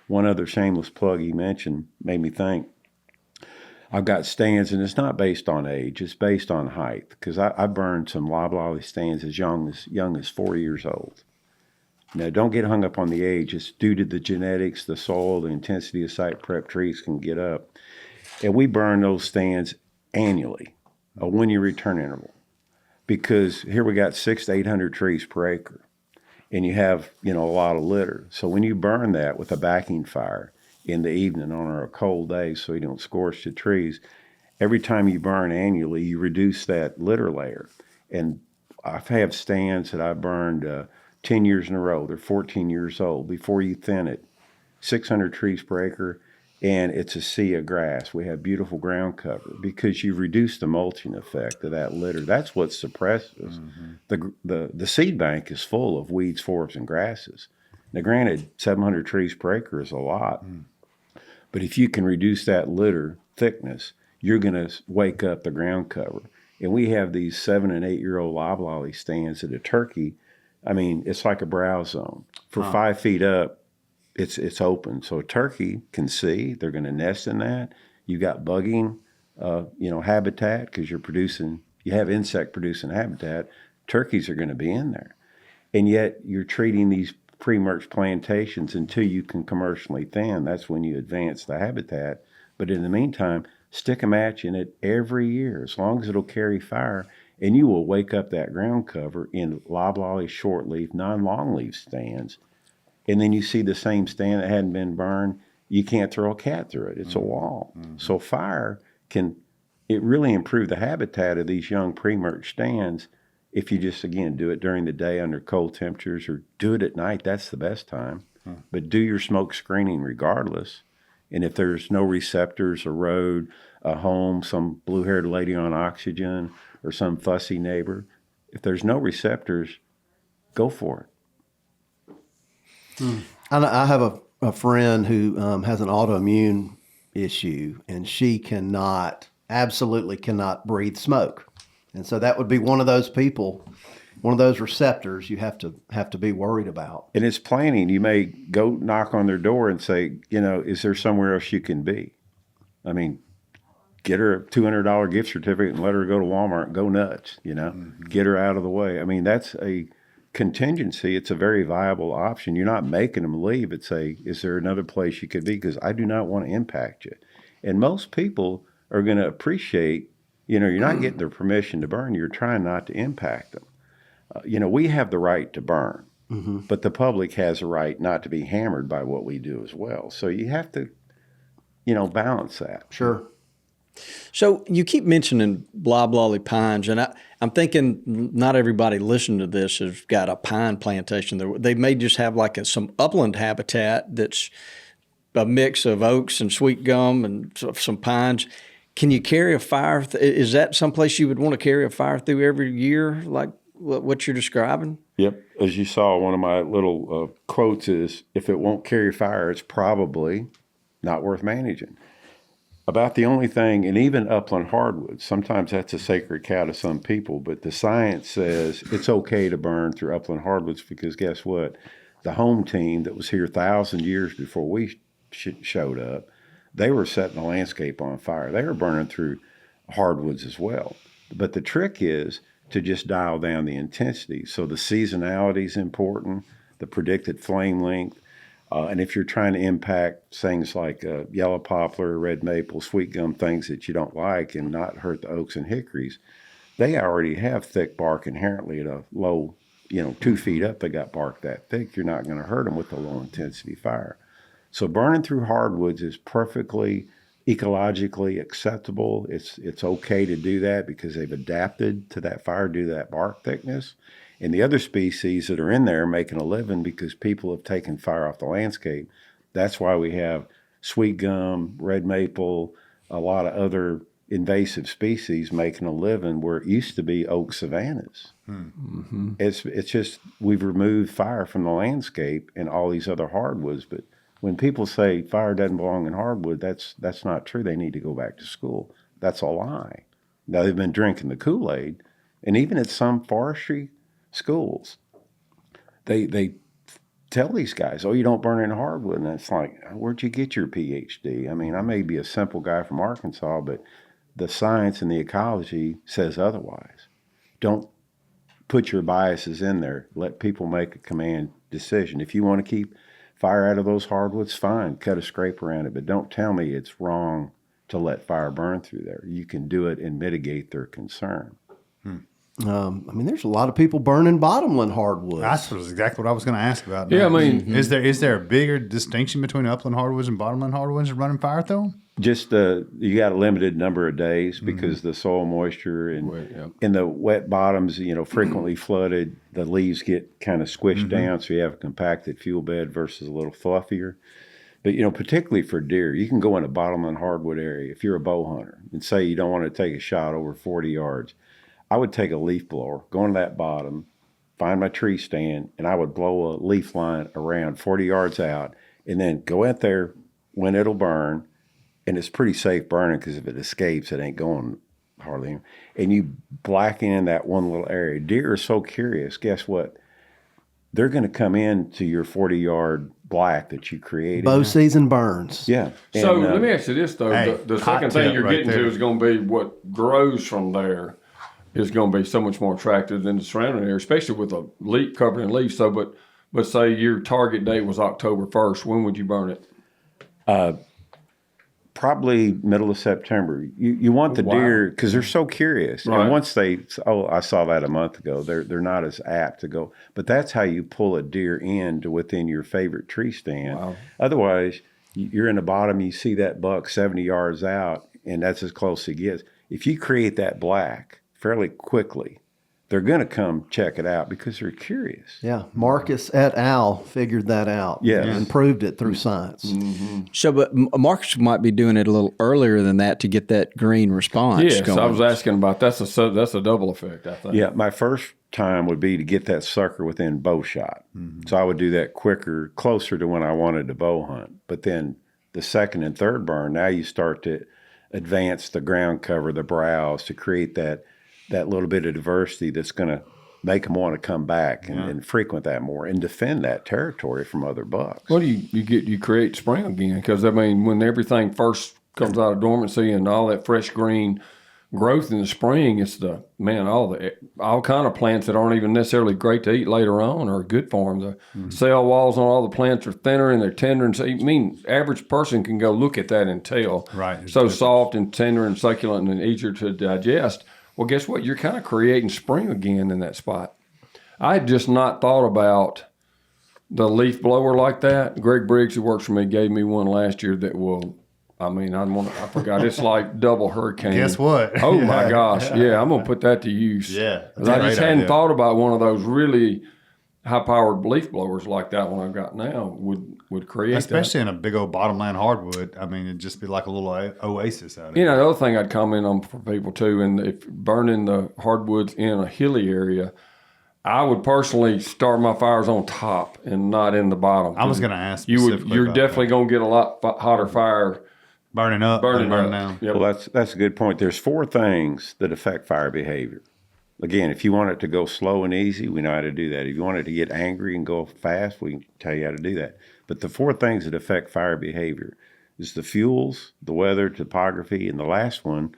One other shameless plug he mentioned made me think. I've got stands, and it's not based on age; it's based on height. Because I burned some loblolly stands as young as 4 years old. Now, don't get hung up on the age. It's due to the genetics, the soil, the intensity of site prep trees can get up, and we burn those stands annually, a 1 year return interval, because here we got 600 to 800 trees per acre, and you have a lot of litter. So when you burn that with a backing fire in the evening on a cold day, so you don't scorch the trees, every time you burn annually, you reduce that litter layer. And I've had stands that I burned 10 years in a row. They're 14 years old. Before you thin it, 600 trees per acre, and it's a sea of grass. We have beautiful ground cover because you reduce the mulching effect of that litter. That's what suppresses. The seed bank is full of weeds, forbs, and grasses. Now, granted, 700 trees per acre is a lot, but if you can reduce that litter thickness, you're going to wake up the ground cover. And we have these 7 and 8 year old loblolly stands that a turkey, I mean, it's like a browse zone. For 5 feet up, it's open. So a turkey can see, they're going to nest in that. You got bugging, habitat because you have insect producing habitat. Turkeys are going to be in there. And yet you're treating these pre-merge plantations until you can commercially thin. That's when you advance the habitat. But in the meantime, stick a match in it every year, as long as it'll carry fire, and you will wake up that ground cover in loblolly, shortleaf, non-longleaf stands. And then you see the same stand that hadn't been burned. You can't throw a cat through it. It's a wall. So fire it really improve the habitat of these young pre-merge stands if you just, again, do it during the day under cold temperatures, or do it at night. That's the best time. But do your smoke screening regardless. And if there's no receptors, a road, a home, some blue-haired lady on oxygen, or some fussy neighbor, if there's no receptors, go for it. I have a friend who has an autoimmune issue, and she absolutely cannot breathe smoke. And so that would be one of those people, one of those receptors you have to be worried about. And it's planning. You may go knock on their door and say, is there somewhere else you can be? I mean, get her a $200 gift certificate and let her go to Walmart and go nuts, Get her out of the way. I mean, that's a contingency. It's a very viable option. You're not making them leave. It's is there another place you could be? Because I do not want to impact you. And most people are going to appreciate, you're not getting their permission to burn. You're trying not to impact them. We have the right to burn, but the public has a right not to be hammered by what we do as well. So you have to, balance that. Sure. So you keep mentioning loblolly pines, and I'm thinking not everybody listening to this has got a pine plantation. They may just have some upland habitat that's a mix of oaks and sweet gum and some pines. Can you carry a fire? Is that someplace you would want to carry a fire through every year, like what you're describing? Yep. As you saw, one of my little quotes is, if it won't carry fire, it's probably not worth managing. About the only thing, and even upland hardwoods, sometimes that's a sacred cow to some people, but the science says it's okay to burn through upland hardwoods because guess what? The home team that was here 1,000 years before we showed up, they were setting the landscape on fire. They were burning through hardwoods as well. But the trick is to just dial down the intensity. So the seasonality is important, the predicted flame length. And if you're trying to impact things like yellow poplar, red maple, sweet gum, things that you don't like and not hurt the oaks and hickories, they already have thick bark inherently at a low, 2 feet up, they got bark that thick. You're not going to hurt them with a low intensity fire. So burning through hardwoods is perfectly ecologically acceptable. It's okay to do that because they've adapted to that fire due to that bark thickness. And the other species that are in there making a living because people have taken fire off the landscape. That's why we have sweet gum, red maple, a lot of other invasive species making a living where it used to be oak savannas. Mm-hmm. It's just we've removed fire from the landscape and all these other hardwoods. But when people say fire doesn't belong in hardwood, that's not true. They need to go back to school. That's a lie. Now they've been drinking the Kool-Aid, and even at some forestry schools, they tell these guys, "Oh, you don't burn in hardwood," and it's like, where'd you get your PhD? I mean, I may be a simple guy from Arkansas, but the science and the ecology says otherwise. Don't put your biases in there. Let people make a command decision. If you want to keep fire out of those hardwoods, fine, cut a scrape around it, but don't tell me it's wrong to let fire burn through there. You can do it and mitigate their concern. There's a lot of people burning bottomland hardwoods. That's exactly what I was going to ask about. Yeah, I mean, is there a bigger distinction between upland hardwoods and bottomland hardwoods and running fire through them? Just you got a limited number of days because the soil moisture and in the wet bottoms, frequently flooded, the leaves get kind of squished down, so you have a compacted fuel bed versus a little fluffier. But particularly for deer, you can go in a bottomland hardwood area if you're a bow hunter and say you don't want to take a shot over 40 yards. I would take a leaf blower, go into that bottom, find my tree stand, and I would blow a leaf line around 40 yards out, and then go out there when it'll burn. And it's pretty safe burning because if it escapes, it ain't going hardly. And you blacken in that one little area. Deer are so curious. Guess what? They're going to come into your 40-yard black that you created. Bow season burns. Yeah. So And, let me ask you this, though. The second thing you're getting to is going to be what grows from there is going to be so much more attractive than the surrounding area, especially with a leaf covered in leaves. So, but say your target date was October 1st. When would you burn it? Probably middle of September. You want the deer because they're so curious, Right. and once they, I saw that a month ago. They're not as apt to go. But that's how you pull a deer in to within your favorite tree stand. Wow. Otherwise, you're in the bottom. You see that buck 70 yards out, and that's as close as it gets. If you create that black fairly quickly, they're going to come check it out because they're curious. Yeah, Marcus et al. Figured that out. Yes. And proved it through science. So, but Marcus might be doing it a little earlier than that to get that green response Yes, going. I was asking about that's a double effect, I think. Yeah, my first time would be to get that sucker within bow shot. So I would do that quicker, closer to when I wanted to bow hunt. But then the second and third burn, now you start to advance the ground cover, the browse, to create that little bit of diversity that's going to make them want to come back and frequent that more and defend that territory from other bucks. Well, you create spring again because when everything first comes out of dormancy and all that fresh green growth in the spring, it's all kind of plants that aren't even necessarily great to eat later on are good for them. The cell walls on all the plants are thinner and they're tender, and average person can go look at that and tell. Right. So soft and tender and succulent and easier to digest. Well, guess what? You're kind of creating spring again in that spot. I had just not thought about the leaf blower like that. Greg Briggs, who works for me, gave me one last year that I forgot. It's like double hurricane. Guess what? Oh, my gosh. Yeah, I'm going to put that to use. Yeah, that's 'Cause I a just great hadn't idea. thought about one of those really high-powered leaf blowers like that one I've got now would create Especially in a big old bottomland hardwood. It'd just be like a little oasis out of that. it. The other thing I'd comment on for people too, and if burning the hardwoods in a hilly area, I would personally start my fires on top and not in the bottom. I was going to ask You're specifically definitely going to get a lot hotter fire burning up, burning burning up. down. Yep. Well, that's a good point. There's 4 things that affect fire behavior. Again, if you want it to go slow and easy, we know how to do that. If you want it to get angry and go fast, we can tell you how to do that. But the 4 things that affect fire behavior is the fuels, the weather, topography, and the last one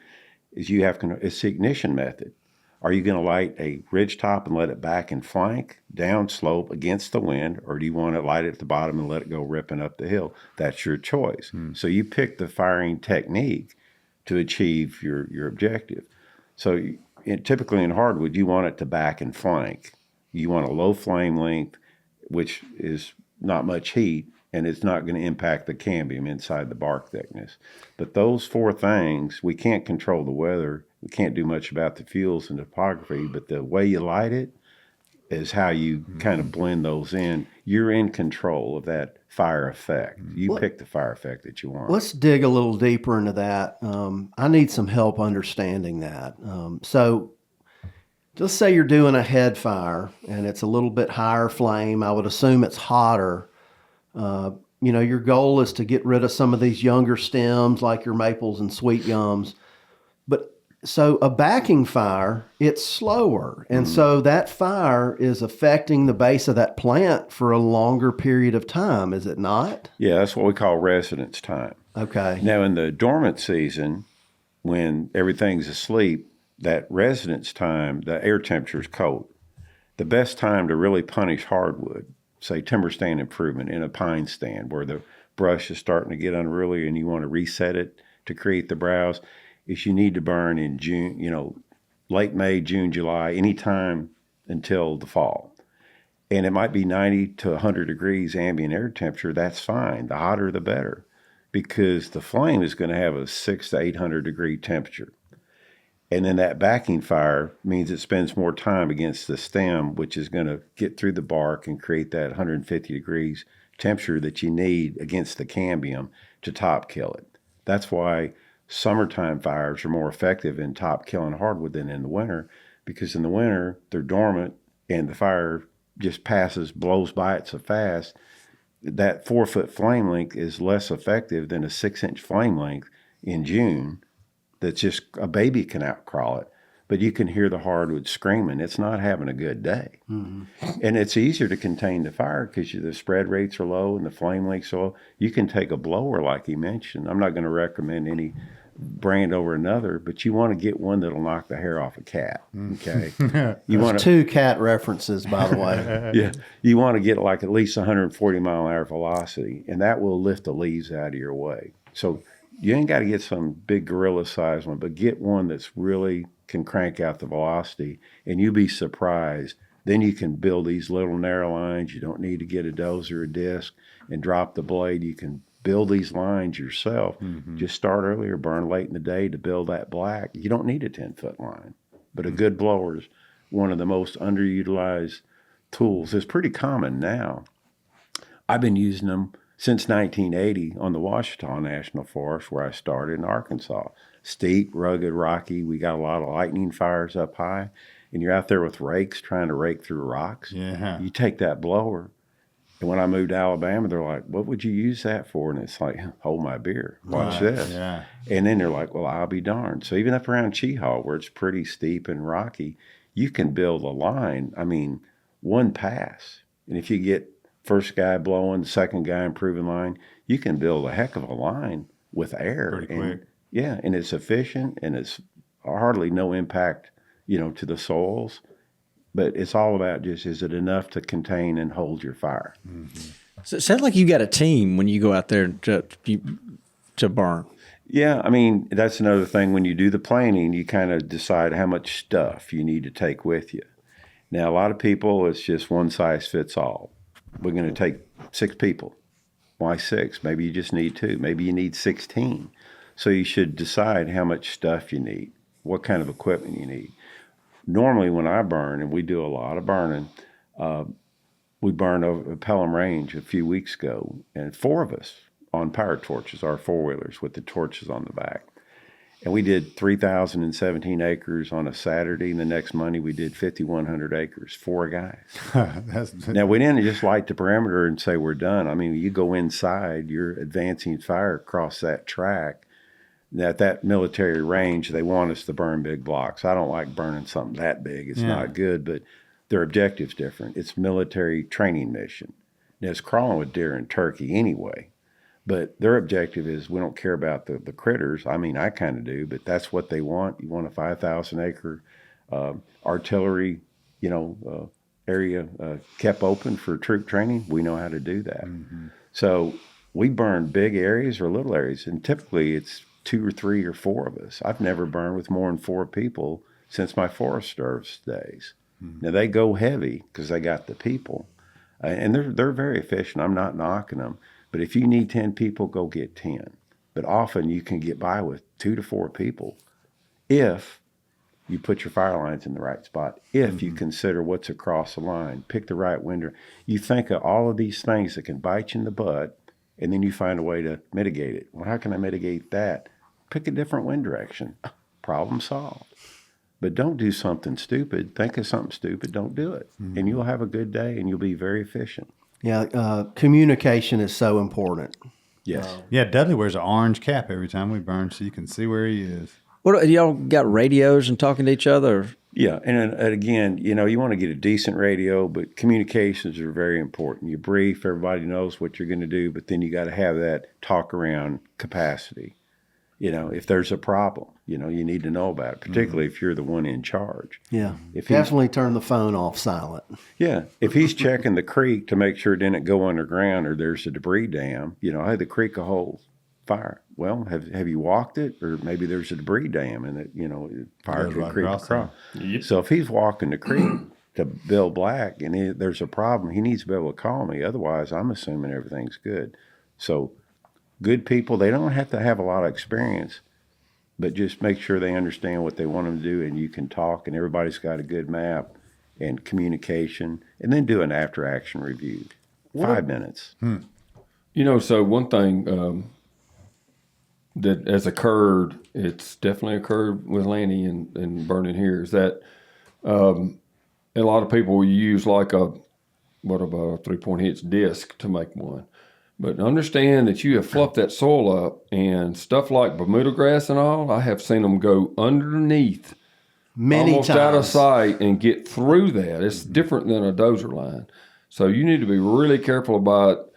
is it's the ignition method. Are you going to light a ridge top and let it back and flank down slope against the wind, or do you want to light it at the bottom and let it go ripping up the hill? That's your choice. So you pick the firing technique to achieve your objective. So typically in hardwood, you want it to back and flank. You want a low flame length, which is not much heat, and it's not going to impact the cambium inside the bark thickness. But those four things, we can't control the weather. We can't do much about the fuels and topography, but the way you light it is how you kind of blend those in. You're in control of that fire effect. You pick the fire effect that you want. Let's dig a little deeper into that. I need some help understanding that. So let's say you're doing a head fire and it's a little bit higher flame. I would assume it's hotter. Your goal is to get rid of some of these younger stems like your maples and sweet gums. But so a backing fire, it's slower. And so that fire is affecting the base of that plant for a longer period of time, is it not? Yeah, that's what we call residence time. Okay. Now, in the dormant season, when everything's asleep, that residence time, the air temperature is cold. The best time to really punish hardwood, say timber stand improvement in a pine stand where the brush is starting to get unruly and you want to reset it to create the browse, is you need to burn in June, late May, June, July, anytime until the fall. And it might be 90 to 100 degrees ambient air temperature. That's fine. The hotter, the better, because the flame is going to have a 600 to 800 degree temperature. And then that backing fire means it spends more time against the stem, which is going to get through the bark and create that 150 degrees temperature that you need against the cambium to top kill it. That's why summertime fires are more effective in top killing hardwood than in the winter, because in the winter they're dormant and the fire just blows by it so fast. That 4-foot flame length is less effective than a 6-inch flame length in June. That's just a baby can outcrawl it, but you can hear the hardwood screaming. It's not having a good day. And it's easier to contain the fire because the spread rates are low and the flame lengths are low. You can take a blower like he mentioned. I'm not going to recommend any brand over another, but you want to get one that'll knock the hair off a cat. Okay. You want 2 cat references, by the way. Yeah. You want to get like at least 140 mile an hour velocity, and that will lift the leaves out of your way. So you ain't got to get some big gorilla size one, but get one that's really can crank out the velocity, and you'll be surprised. Then you can build these little narrow lines. You don't need to get a dozer or a disc and drop the blade. You can build these lines yourself. Just start early or burn late in the day to build that black. You don't need a 10-foot line, but a good blower is one of the most underutilized tools. It's pretty common now. I've been using them since 1980 on the Ouachita National Forest, where I started in Arkansas. Steep, rugged, rocky. We got a lot of lightning fires up high, and you're out there with rakes trying to rake through rocks. Yeah. You take that blower, and when I moved to Alabama, they're like, "What would you use that for?" And it's like, "Hold my beer. Watch this." Yeah. And then they're like, "Well, I'll be darned." So even up around Cheehaw, where it's pretty steep and rocky, you can build a line. I mean, one pass, and if you get first guy blowing, second guy improving line, you can build a heck of a line with air. Pretty quick. Yeah, and it's efficient, and it's hardly no impact, to the soils. But it's all about just, is it enough to contain and hold your fire? So it sounds like you got a team when you go out there to burn. Yeah, I mean, that's another thing. When you do the planning, you kind of decide how much stuff you need to take with you. Now, a lot of people, it's just one size fits all. We're going to take 6 people. Why 6? Maybe you just need 2. Maybe you need 16. So you should decide how much stuff you need, what kind of equipment you need. Normally when I burn, and we do a lot of burning, we burned over Pelham Range a few weeks ago, and 4 of us on power torches, our 4-wheelers with the torches on the back. And we did 3,017 acres on a Saturday, and the next Monday we did 5,100 acres, 4 guys. Now, we didn't just light the perimeter and say we're done. I mean, you go inside, you're advancing fire across that track. At that military range, they want us to burn big blocks. I don't like burning something that big. It's not good, but their objective's different. It's military training mission. Now, it's crawling with deer and turkey anyway. But their objective is, we don't care about the critters. I mean, I kind of do, but that's what they want. You want a 5,000 acre Artillery, area kept open for troop training, we know how to do that. So we burn big areas or little areas, and typically it's 2 or 3 or 4 of us. I've never burned with more than 4 people since my Forest Service days. Now they go heavy because they got the people, and they're very efficient. I'm not knocking them, but if you need 10 people, go get 10. But often you can get by with 2 to 4 people if you put your fire lines in the right spot, if you consider what's across the line, pick the right wind. You think of all of these things that can bite you in the butt, and then you find a way to mitigate it. Well, how can I mitigate that? Pick a different wind direction. Problem solved. But don't do something stupid. Think of something stupid. Don't do it. And you'll have a good day, and you'll be very efficient. Yeah, communication is so important. Yes. Yeah, Dudley wears an orange cap every time we burn, so you can see where he is. What y'all got radios and talking to each other? Yeah, and again, you want to get a decent radio, but communications are very important. You brief, everybody knows what you're going to do, but then you got to have that talk around capacity. If there's a problem, you need to know about it, particularly if you're the one in charge. Yeah, If definitely turn the phone off silent. Yeah, if he's checking the creek to make sure it didn't go underground or there's a debris dam, hey, the creek will hold fire. Well, have you walked it? Or maybe there's a debris dam and fire Goes could right creep across across. So if he's walking the creek to Bill Black and there's a problem, he needs to be able to call me. Otherwise, I'm assuming everything's good. So good people, they don't have to have a lot of experience, but just make sure they understand what they want them to do, and you can talk, and everybody's got a good map and communication, and then do an after-action review. 5 minutes. So one thing that has occurred, it's definitely occurred with Lanny and burning here, is that a lot of people use like a 3-point hitch disc to make one. But understand that you have fluffed that soil up, and stuff like Bermuda grass and all, I have seen them go underneath Many almost times. out of sight and get through that. It's different than a dozer line. So you need to be really careful about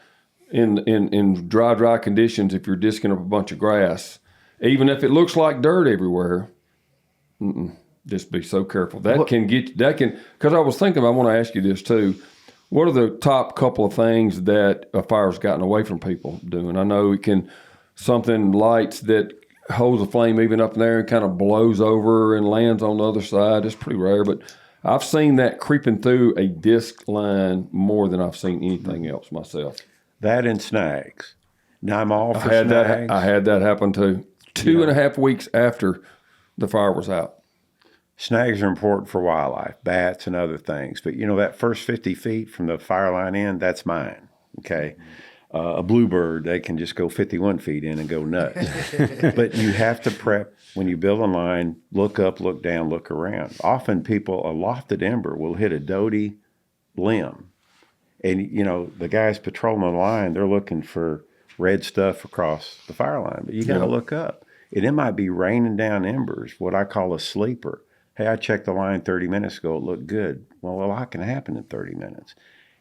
in dry conditions if you're disking up a bunch of grass. Even if it looks like dirt everywhere, just be so careful. Because I was thinking, I want to ask you this too. What are the top couple of things that a fire's gotten away from people doing? I know something lights that holds a flame even up in there and kind of blows over and lands on the other side. It's pretty rare, but I've seen that creeping through a disc line more than I've seen anything else myself. That and snags. Now I'm all for snags. I had that happen too. 2.5 weeks after the fire was out. Snags are important for wildlife, bats and other things. But that first 50 feet from the fire line in, that's mine. Okay. A bluebird, they can just go 51 feet in and go nuts. But you have to prep when you build a line, look up, look down, look around. Often people, a lofted ember will hit a doty limb. And, the guys patrolling the line, they're looking for red stuff across the fire line. But you got to look up. And it might be raining down embers, what I call a sleeper. Hey, I checked the line 30 minutes ago. It looked good. Well, a lot can happen in 30 minutes.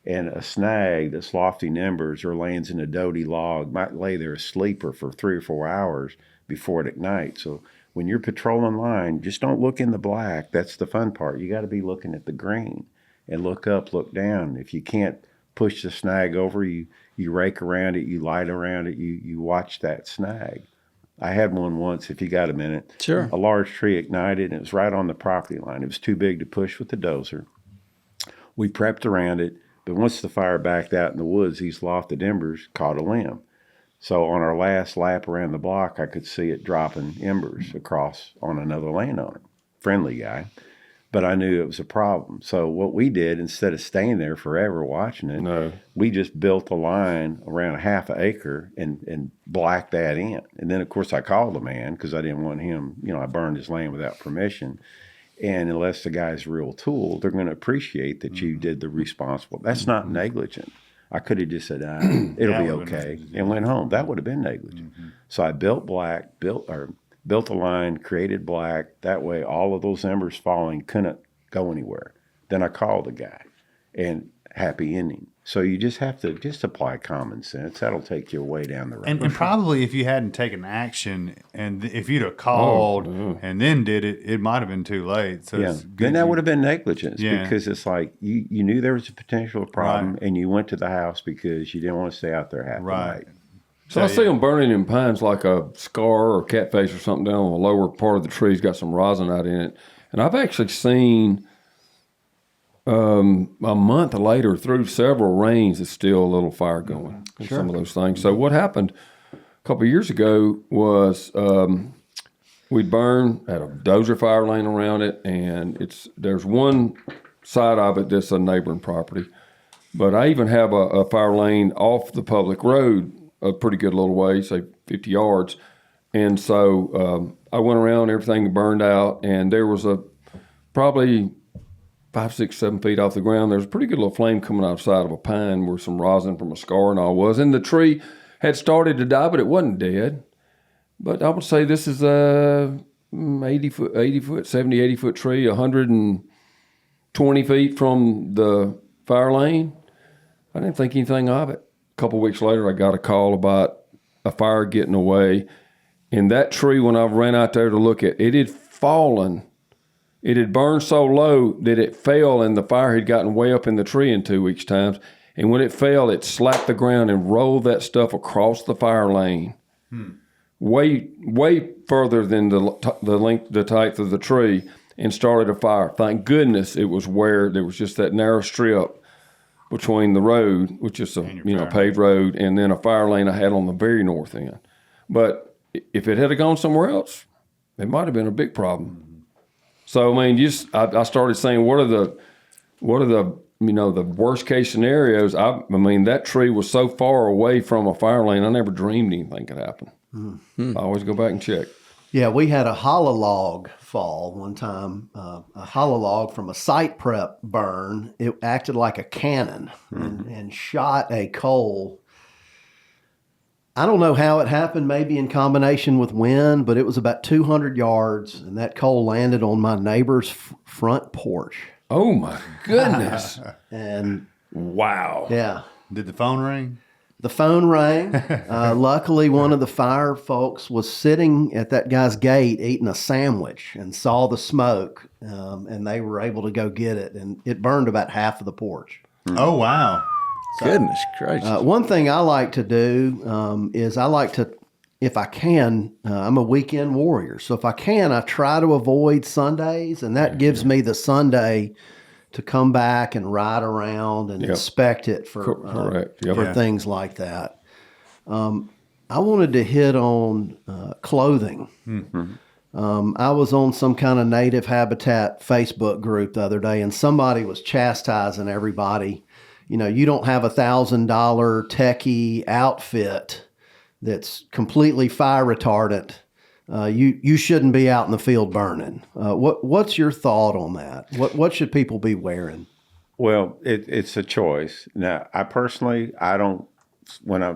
And a snag that's lofting embers or lands in a doty log might lay there a sleeper for 3 or 4 hours before it ignites. So when you're patrolling line, just don't look in the black. That's the fun part. You got to be looking at the green and look up, look down. If you can't push the snag over, you rake around it, you light around it, you watch that snag. I had one once, if you got a minute. Sure. A large tree ignited, and it was right on the property line. It was too big to push with the dozer. We prepped around it, but once the fire backed out in the woods, these lofted embers caught a limb. So on our last lap around the block, I could see it dropping embers across on another landowner, friendly guy. But I knew it was a problem. So what we did, instead of staying there forever watching it, we just built a line around a half an acre and blacked that in. And then, of course, I called the man because I didn't want him, I burned his land without permission. And unless the guy's a real tool, they're going to appreciate that you did the responsible. That's not negligent. I could have just said, it'll be okay, and went home. That would have been negligent. So I built black, built a line, created black. That way, all of those embers falling couldn't go anywhere. Then I called the guy, and happy ending. So you just have to just apply common sense. That'll take you way down the road. And probably if you hadn't taken action, and if you'd have called and then did it, it might have been too late. So yeah, it's good then that would have been negligence Yeah. because it's like you knew there was a potential problem and you went to the house because you didn't want to stay out there half the night. So I see them burning in pines like a scar or catfish or something down on the lower part of the tree's got some rosin out in it. And I've actually seen a month later through several rains, it's still a little fire going in some of those things. So what happened a couple of years ago was we'd had a dozer fire lane around it, and there's one side of it that's a neighboring property. But I even have a fire lane off the public road a pretty good little way, say 50 yards. And so I went around, everything burned out, and there was probably 5, 6, 7 feet off the ground. There's a pretty good little flame coming out of the side of a pine where some rosin from a scar and all was. And the tree had started to die, but it wasn't dead. But I would say this is a 80 foot, 70, 80 foot tree, 120 feet from the fire lane. I didn't think anything of it. A couple of weeks later, I got a call about a fire getting away. And that tree, when I ran out there to look at it, had fallen. It had burned so low that it fell, and the fire had gotten way up in the tree in 2 weeks' time. And when it fell, it slapped the ground and rolled that stuff across the fire lane, way further than the height of the tree, and started a fire. Thank goodness it was where there was just that narrow strip between the road, which is a paved road, and then a fire lane I had on the very north end. But if it had gone somewhere else, it might have been a big problem. So I mean, I started saying, what are the the worst case scenarios? I mean, that tree was so far away from a fire lane, I never dreamed anything could happen. I always go back and check. Yeah, we had a hollow log fall one time, a hollow log from a site prep burn. It acted like a cannon and shot a coal. I don't know how it happened, maybe in combination with wind, but it was about 200 yards, and that coal landed on my neighbor's front porch. Oh, my goodness. And wow. yeah. Did the phone ring? The phone rang. Luckily, one of the fire folks was sitting at that guy's gate eating a sandwich and saw the smoke, and they were able to go get it. And it burned about half of the porch. Oh, wow. Goodness gracious. One thing I like to do is I like to, if I can, I'm a weekend warrior. So if I can, I try to avoid Sundays, and that gives me the Sunday to come back and ride around and inspect it for things like that. I wanted to hit on clothing. I was on some kind of native habitat Facebook group the other day, and somebody was chastising everybody. You don't have $1,000 techie outfit that's completely fire retardant. You shouldn't be out in the field burning. What's your thought on that? What should people be wearing? Well, it's a choice. Now, I personally, I don't. When I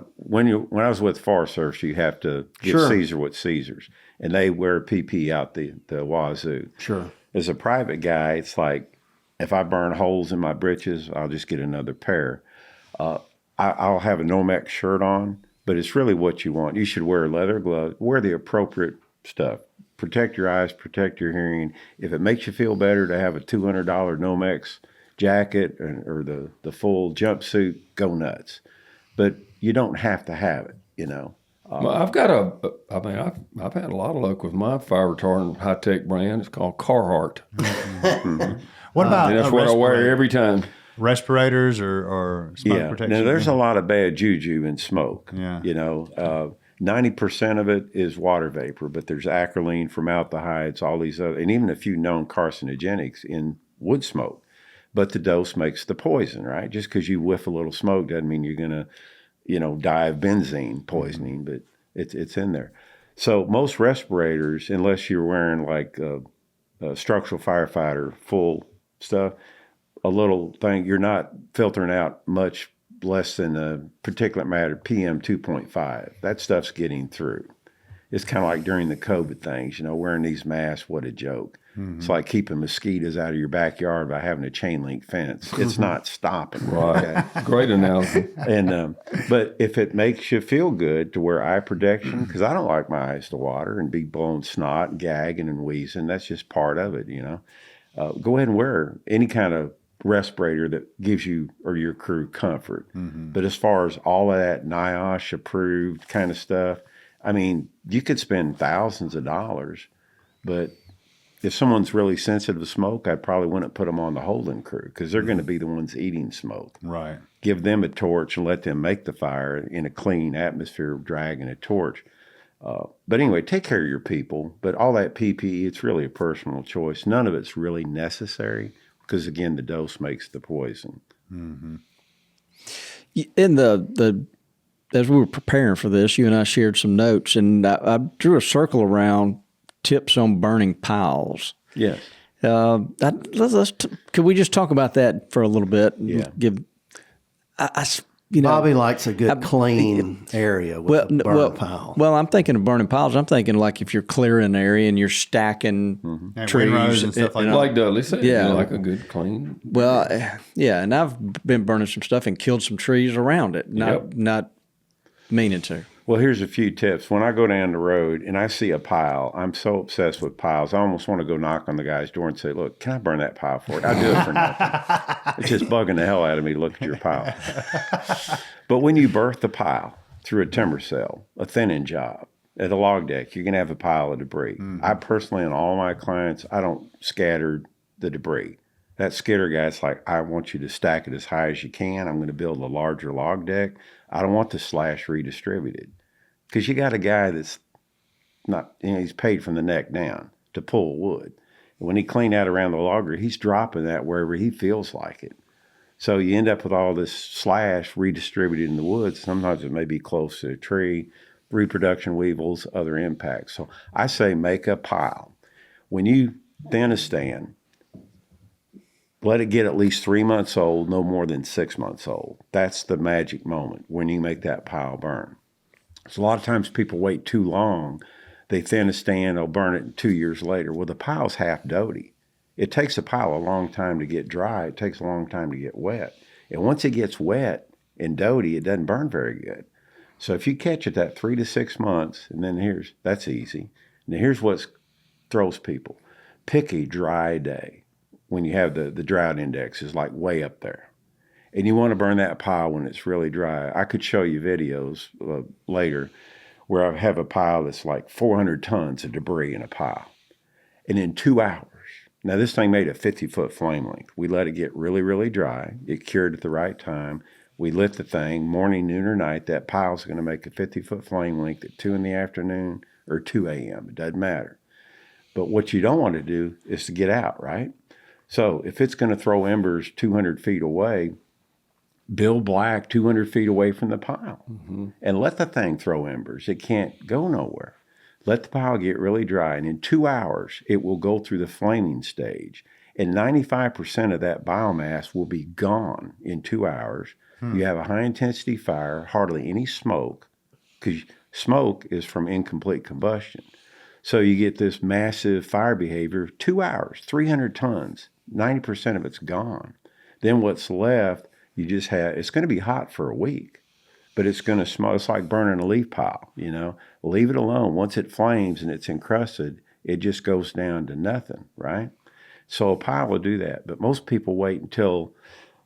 was with Forest Service, you have to give Caesar what's Caesar's, and they wear PP out the wazoo. Sure. As a private guy, it's like if I burn holes in my britches, I'll just get another pair. I'll have a Nomex shirt on, but it's really what you want. You should wear leather gloves, wear the appropriate stuff. Protect your eyes, protect your hearing. If it makes you feel better to have a $200 Nomex jacket or the full jumpsuit, go nuts. But you don't have to have it, Well, I've had a lot of luck with my fire retardant high-tech brand. It's called Carhartt. What about And that's what I wear every time. Respirators or smoke protection? Now, there's a lot of bad juju in smoke. Yeah. 90% of it is water vapor, but there's acrolein, formaldehydes, all these other, and even a few known carcinogenics in wood smoke. But the dose makes the poison, right? Just because you whiff a little smoke doesn't mean you're going to, die of benzene poisoning, but it's in there. So most respirators, unless you're wearing like a structural firefighter full stuff, a little thing, you're not filtering out much less than a particulate matter PM 2.5. That stuff's getting through. It's kind of like during the COVID things, wearing these masks, what a joke. It's like keeping mosquitoes out of your backyard by having a chain link fence. It's not stopping. Right. Great analogy. And but if it makes you feel good to wear eye protection, because I don't like my eyes to water and be blowing snot, gagging and wheezing, that's just part of it, go ahead and wear any kind of respirator that gives you or your crew comfort. But as far as all of that NIOSH approved kind of stuff, I mean, you could spend thousands of dollars, but if someone's really sensitive to smoke, I probably wouldn't put them on the holding crew because they're going to be the ones eating smoke. Right. Give them a torch and let them make the fire in a clean atmosphere, dragging a torch. But anyway, take care of your people. But all that PPE, it's really a personal choice. None of it's really necessary because, again, the dose makes the poison. In the as we were preparing for this, you and I shared some notes, and I drew a circle around tips on burning piles. Yes. Could we just talk about that for a little bit? Yeah. Bobby likes a good clean area with a burn pile. Well, I'm thinking of burning piles. I'm thinking like if you're clearing an area and you're stacking trees windrows and stuff like that. Like Dudley said, Yeah. like a good clean. Well, yeah, and I've been burning some stuff and killed some trees around it, not meaning to. Well, here's a few tips. When I go down the road and I see a pile, I'm so obsessed with piles. I almost want to go knock on the guy's door and say, look, can I burn that pile for you? I'll do it for nothing. It's just bugging the hell out of me to look at your pile. But when you birth the pile through a timber sale, a thinning job, at a log deck, you're going to have a pile of debris. I personally, and all my clients, I don't scatter the debris. That skidder guy's like, I want you to stack it as high as you can. I'm going to build a larger log deck. I don't want the slash redistributed because you got a guy that's not, he's paid from the neck down to pull wood. When he clean out around the logger, he's dropping that wherever he feels like it. So you end up with all this slash redistributed in the woods. Sometimes it may be close to a tree, reproduction weevils, other impacts. So I say make a pile. When you thin a stand, let it get at least 3 months old, no more than 6 months old. That's the magic moment when you make that pile burn. So a lot of times people wait too long. They thin a stand, they'll burn it 2 years later. Well, the pile's half doty. It takes a pile a long time to get dry. It takes a long time to get wet. And once it gets wet and doty, it doesn't burn very good. So if you catch it that 3 to 6 months, and then that's easy. Now here's what throws people. Pick a dry day. When you have the drought index is like way up there. And you want to burn that pile when it's really dry. I could show you videos later where I have a pile that's like 400 tons of debris in a pile. And in 2 hours, now this thing made a 50-foot flame length. We let it get really, really dry. It cured at the right time. We lit the thing morning, noon, or night. That pile's going to make a 50-foot flame length at 2 in the afternoon or 2 a.m. It doesn't matter. But what you don't want to do is to get out, right? So if it's going to throw embers 200 feet away, build black 200 feet away from the pile and let the thing throw embers. It can't go nowhere. Let the pile get really dry, and in 2 hours, it will go through the flaming stage, and 95% of that biomass will be gone in 2 hours. You have a high-intensity fire, hardly any smoke, because smoke is from incomplete combustion. So you get this massive fire behavior, 2 hours, 300 tons, 90% of it's gone. Then what's left, it's going to be hot for a week, but it's going to smell. It's like burning a leaf pile, Leave it alone. Once it flames and it's encrusted, it just goes down to nothing, right? So a pile will do that. But most people wait until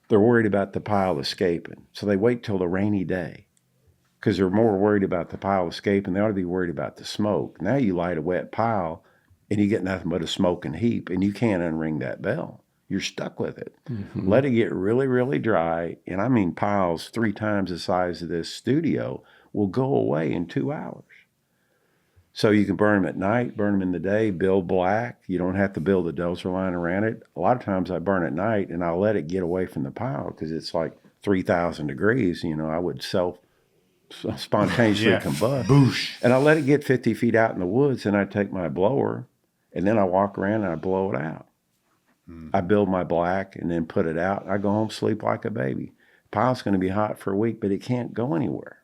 they're worried about the pile escaping. So they wait till the rainy day because they're more worried about the pile escaping. They ought to be worried about the smoke. Now you light a wet pile and you get nothing but a smoking heap, and you can't unring that bell. You're stuck with it. Let it get really, really dry. And I mean, piles 3 times the size of this studio will go away in 2 hours. So you can burn them at night, burn them in the day, build black. You don't have to build a dozer line around it. A lot of times I burn at night and I'll let it get away from the pile because it's like 3,000 degrees. I would spontaneously combust. Boosh. And I let it get 50 feet out in the woods, and I take my blower and then I walk around and I blow it out. I build my black and then put it out. I go home, sleep like a baby. Pile's going to be hot for a week, but it can't go anywhere.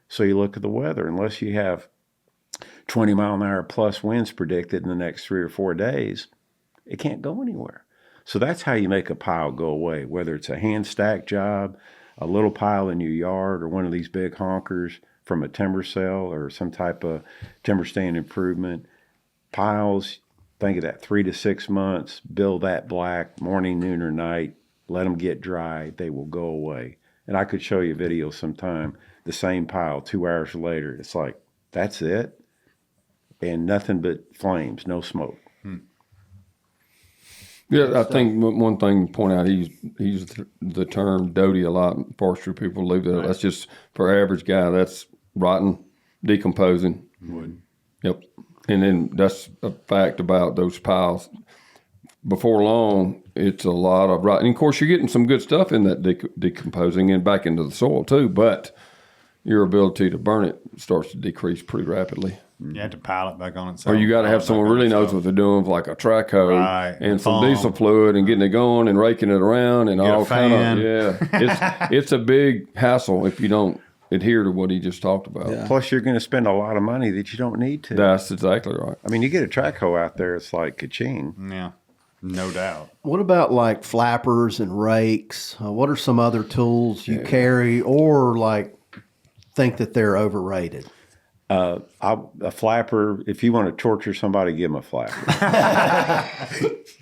So you look at the weather. Unless you have 20-mile-an-hour plus winds predicted in the next 3 or 4 days, it can't go anywhere. So that's how you make a pile go away, whether it's a hand stack job, a little pile in your yard, or one of these big honkers from a timber sale or some type of timber stand improvement. Piles, think of that 3 to 6 months, build that black morning, noon, or night, let them get dry, they will go away. And I could show you a video sometime, the same pile 2 hours later. It's like, that's it? And nothing but flames, no smoke. Yeah, I think one thing to point out, he's the term doty a lot. Forestry people leave that. That's just for average guy. That's rotten, decomposing. Wood. Yep. And then that's a fact about those piles. Before long, it's a lot of rot. And of course, you're getting some good stuff in that decomposing and back into the soil too. But your ability to burn it starts to decrease pretty rapidly. You have to pile it back on itself. Or you got to have someone who really knows what they're doing, like a track hoe and some foam. diesel fluid and getting it going and raking it around and all kind of It's a big hassle if you don't adhere to what he just talked about. Yeah. Plus, you're going to spend a lot of money that you don't need to. That's exactly right. I mean, you get a track hoe out there, it's like ka-ching. Yeah, no doubt. What about like flappers and rakes? What are some other tools you carry or like think that they're overrated? A flapper, if you want to torture somebody, give them a flapper.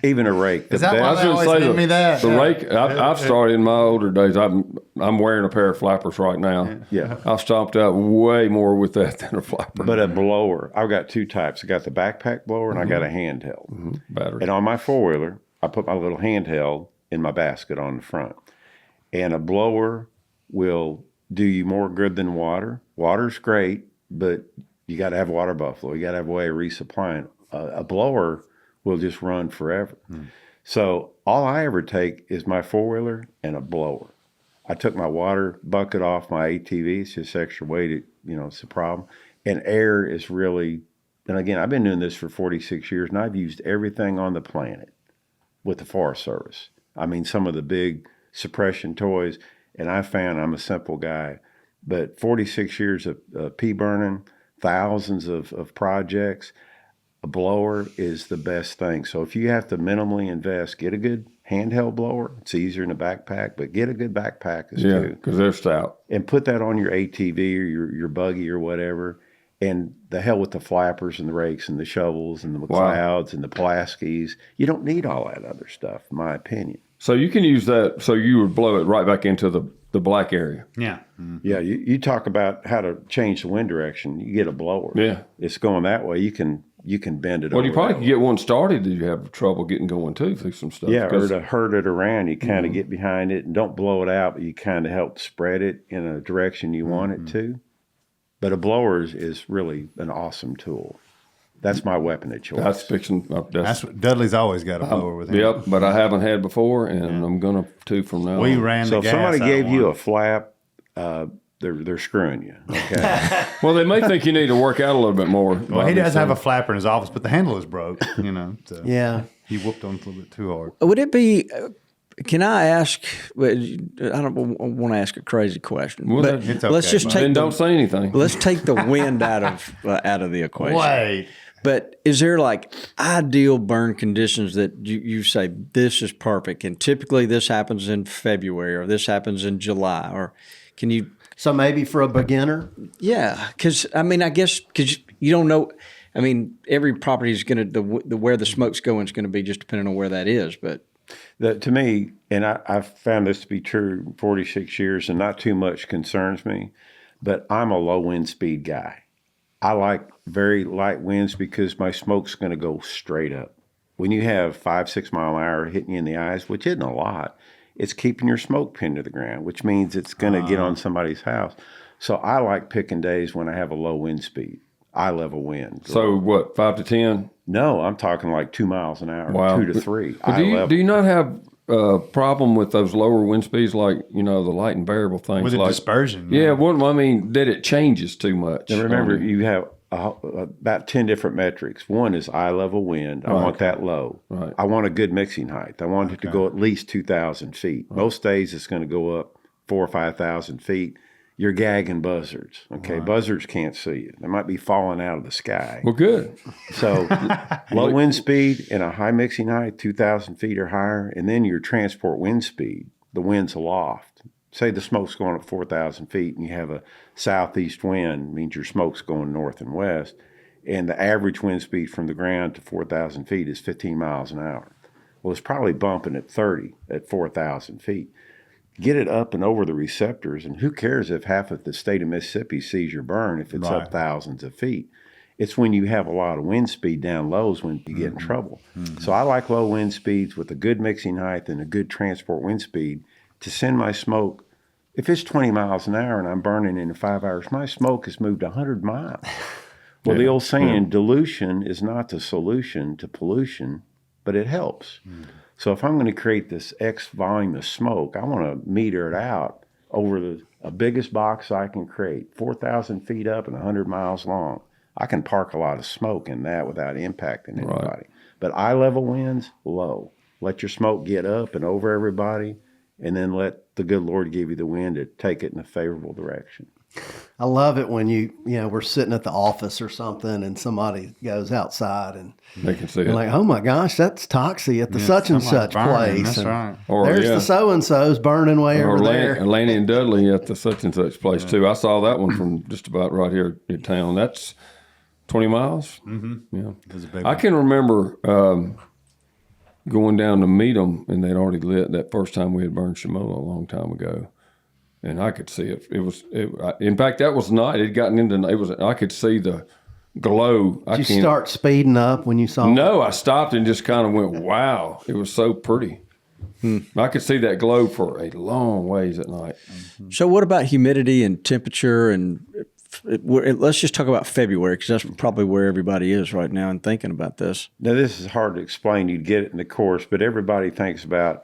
Even a rake. Is that why I was they going always to say give me that? the rake. I've started in my older days. I'm wearing a pair of flappers right now. Yeah. I've stomped out way more with that than a flapper. But a blower, I've got 2 types. I got the backpack blower and I got a handheld. Battery. And on my 4-wheeler, I put my little handheld in my basket on the front. And a blower will do you more good than water. Water's great, but you got to have water buffalo. You got to have a way of resupplying. A blower will just run forever. So all I ever take is my 4-wheeler and a blower. I took my water bucket off my ATV. It's just extra weight. It's a problem. And air is really, and again, I've been doing this for 46 years, and I've used everything on the planet with the Forest Service. I mean, some of the big suppression toys, and I found I'm a simple guy. But 46 years of pea burning, thousands of projects, a blower is the best thing. So if you have to minimally invest, get a good handheld blower. It's easier in a backpack, but get a good backpack too. Because they're stout. And put that on your ATV or your buggy or whatever. And the hell with the flappers and the rakes and the shovels and the McLeods and the Pulaskis. You don't need all that other stuff, in my opinion. So you can use that. So you would blow it right back into the black area. Yeah. Yeah, you talk about how to change the wind direction. You get a blower. Yeah. It's going that way. You can bend it Well, over you probably that could get one started. Did you have trouble getting going too through some stuff? Yeah, or to herd it around, you kind of get behind it and don't blow it out, but you kind of help spread it in a direction you want it to. But a blower is really an awesome tool. That's my weapon of choice. That's fiction. That's what Dudley's always got a blower with him. Yep, but I haven't had before, and I'm gonna from now. We on. ran So the if gas somebody out gave of you one. a flap, they're screwing you. Okay. Well, they may think you need to work out a little bit more. Well, he does have a flapper in his office, but the handle is broke. So Yeah. he whooped on it a little bit too hard. Would it be? Can I ask? I don't want to ask a crazy question, Well, but it's let's okay, just bud. take Then the, don't say anything. let's take the wind out of the equation. Wait. But is there like ideal burn conditions that you say this is perfect, and typically this happens in February or this happens in July, or can you? So maybe for a beginner, Yeah, because I mean, I guess because you don't know. I mean, every property is going to where the smoke's going is going to be just depending on where that is. But To me, and I've found this to be true 46 years, and not too much concerns me, but I'm a low wind speed guy. I like very light winds because my smoke's going to go straight up. When you have 5-6 mile an hour hitting you in the eyes, which isn't a lot, it's keeping your smoke pinned to the ground, which means it's going to get on somebody's house. So I like picking days when I have a low wind speed, eye level wind. So what? 5 to 10? No, I'm talking like 2 miles an hour, Wow. 2 to 3. But do you not have a problem with those lower wind speeds, like the light and variable things? With the like dispersion. Yeah, well, I mean that it changes too much. And remember, you have about 10 different metrics. One is eye level wind. I want that low. Right. I want a good mixing height. I want it to go at least 2,000 feet. Most days it's going to go up 4,000 or 5,000 feet. you're gagging buzzards. Okay, buzzards can't see you. They might be falling out of the sky. Well, good. So low wind speed and a high mixing height, 2,000 feet or higher, and then your transport wind speed, the wind's aloft. Say the smoke's going up 4,000 feet and you have a southeast wind, means your smoke's going north and west, and the average wind speed from the ground to 4,000 feet is 15 miles an hour. Well, it's probably bumping at 30 at 4,000 feet. Get it up and over the receptors, and who cares if half of the state of Mississippi sees your burn if it's up thousands of feet. It's when you have a lot of wind speed down lows when you get in trouble. So I like low wind speeds with a good mixing height and a good transport wind speed to send my smoke. If it's 20 miles an hour and I'm burning in 5 hours, my smoke has moved 100 miles. Well, the old saying, dilution is not the solution to pollution, but it helps. So if I'm going to create this X volume of smoke, I want to meter it out over the biggest box I can create, 4,000 feet up and 100 miles long. I can park a lot of smoke in that without impacting anybody. Right. But eye level winds, low. Let your smoke get up and over everybody, and then let the good Lord give you the wind to take it in a favorable direction. I love it when we're sitting at the office or something and somebody goes outside and They can see you're it. like, oh my gosh, that's Toxie at the such and such burning, place. that's And right. Or, there's the so-and-so's burning way or over there. Laney and Dudley at the such and such place too. I saw that one from just about right here in town. That's 20 miles. Yeah. That's a big I can remember going down to meet them, and they'd already lit that first time we had burned Shimola a long time ago. And I could see it. In fact, that was not. It had gotten into. It was. I could see the glow. Did you start speeding up when you saw it? No, I stopped and just kind of went, "Wow!" It was so pretty. I could see that glow for a long ways at night. So what about humidity and temperature? And let's just talk about February, because that's probably where everybody is right now and thinking about this. Now, this is hard to explain. You'd get it in the course, but everybody thinks about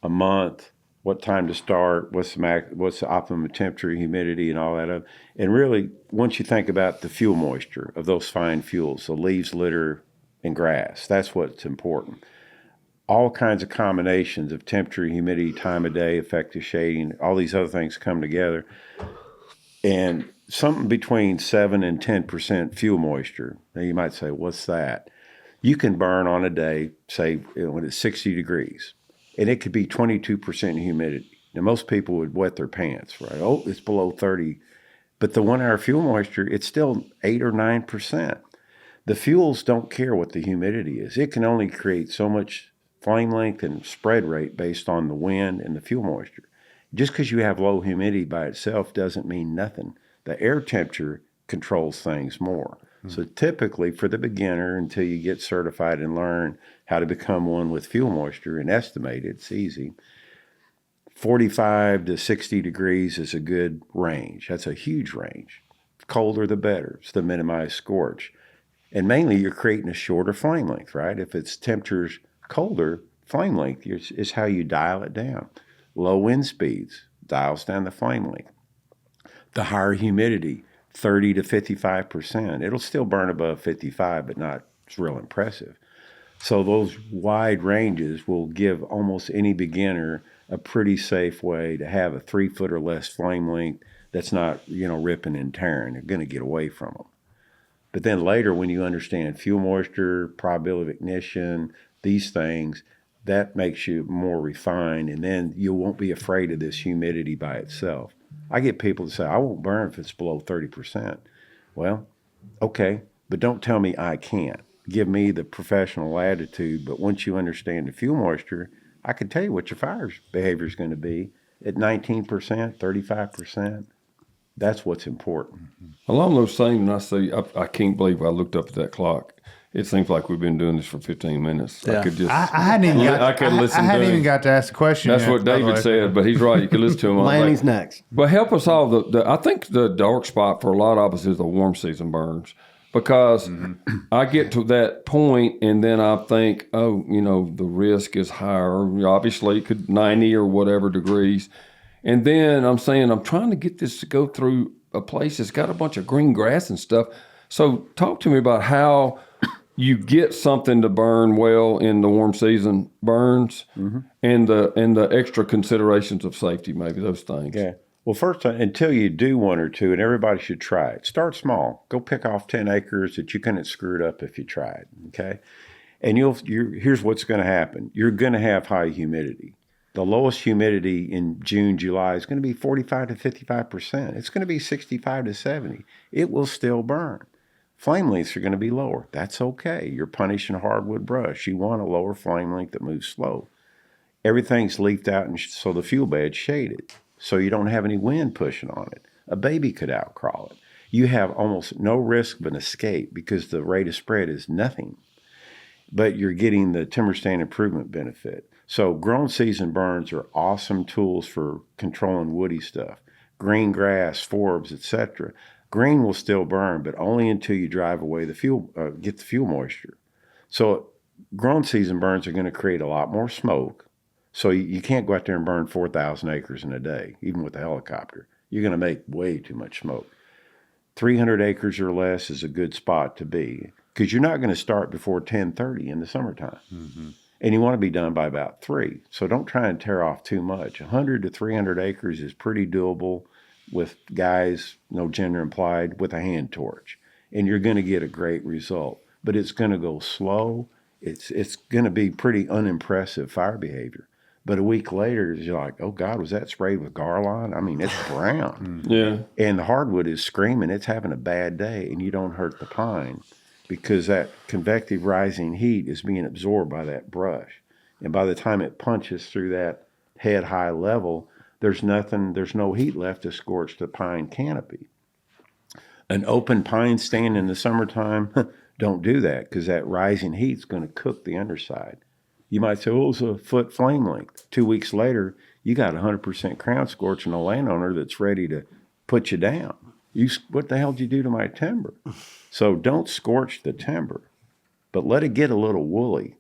a month, what time to start, what's the optimum temperature, humidity, and all that. And really, once you think about the fuel moisture of those fine fuels, the leaves, litter, and grass, that's what's important. All kinds of combinations of temperature, humidity, time of day, effective shading, all these other things come together. And something between 7 and 10% fuel moisture. Now you might say, what's that? You can burn on a day, say when it's 60 degrees, and it could be 22% humidity. Now most people would wet their pants, right? Oh, it's below 30. But the 1 hour fuel moisture, it's still 8 or 9%. The fuels don't care what the humidity is. It can only create so much flame length and spread rate based on the wind and the fuel moisture. Just because you have low humidity by itself doesn't mean nothing. The air temperature controls things more. So typically for the beginner, until you get certified and learn how to become one with fuel moisture and estimate it, it's easy. 45 to 60 degrees is a good range. That's a huge range. Colder the better. It's to minimize scorch. And mainly you're creating a shorter flame length, right? If it's temperatures colder, flame length is how you dial it down. Low wind speeds dials down the flame length. The higher humidity, 30 to 55%. It'll still burn above 55, but not, it's real impressive. So those wide ranges will give almost any beginner a pretty safe way to have a 3 foot or less flame length that's not, ripping and tearing. They're going to get away from them. But then later, when you understand fuel moisture, probability of ignition, these things, that makes you more refined, and then you won't be afraid of this humidity by itself. I get people to say, I won't burn if it's below 30%. Well, okay, but don't tell me I can't. Give me the professional attitude, but once you understand the fuel moisture, I can tell you what your fire behavior is going to be at 19%, 35%. That's what's important. Along those same, and I see, I can't believe I looked up at that clock. It seems like we've been doing this for 15 minutes. Yeah. I could just, I hadn't even got. I could listen I hadn't to even him. got to ask the question. That's yet, what by the David way. said, but he's right. You can listen to him. Lanny's next. But help us all. I think the dark spot for a lot of us is the warm season burns, because I get to that point and then I think, the risk is higher. Obviously, it could 90 or whatever degrees. And then I'm saying, I'm trying to get this to go through a place that's got a bunch of green grass and stuff. So talk to me about how you get something to burn well in the warm season burns, and the extra considerations of safety, maybe those things. Yeah. Well, first, until you do one or two, and everybody should try it, start small. Go pick off 10 acres that you couldn't screw it up if you tried, okay? And here's what's going to happen. You're going to have high humidity. The lowest humidity in June, July is going to be 45 to 55%. It's going to be 65 to 70. It will still burn. Flame lengths are going to be lower. That's okay. You're punishing hardwood brush. You want a lower flame length that moves slow. Everything's leafed out, and so the fuel bed's shaded, so you don't have any wind pushing on it. A baby could outcrawl it. You have almost no risk of an escape because the rate of spread is nothing, but you're getting the timber stand improvement benefit. So grown season burns are awesome tools for controlling woody stuff. Green grass, forbs, etc. Green will still burn, but only until you drive away the fuel, get the fuel moisture. So grown season burns are going to create a lot more smoke. So you can't go out there and burn 4,000 acres in a day, even with a helicopter. You're going to make way too much smoke. 300 acres or less is a good spot to be because you're not going to start before 10:30 in the summertime. Mm-hmm. And you want to be done by about 3. So don't try and tear off too much. 100 to 300 acres is pretty doable with guys, no gender implied, with a hand torch. And you're going to get a great result. But it's going to go slow. It's going to be pretty unimpressive fire behavior. But a week later, you're like, oh, God, was that sprayed with Garlon? I mean, it's brown. Yeah. And the hardwood is screaming. It's having a bad day, and you don't hurt the pine because that convective rising heat is being absorbed by that brush. And by the time it punches through that head-high level, there's no heat left to scorch the pine canopy. An open pine stand in the summertime, don't do that because that rising heat's going to cook the underside. You might say, oh, it's a foot flame length. 2 weeks later, you got 100% crown scorch and a landowner that's ready to put you down. What the hell did you do to my timber? So don't scorch the timber, but let it get a little woolly,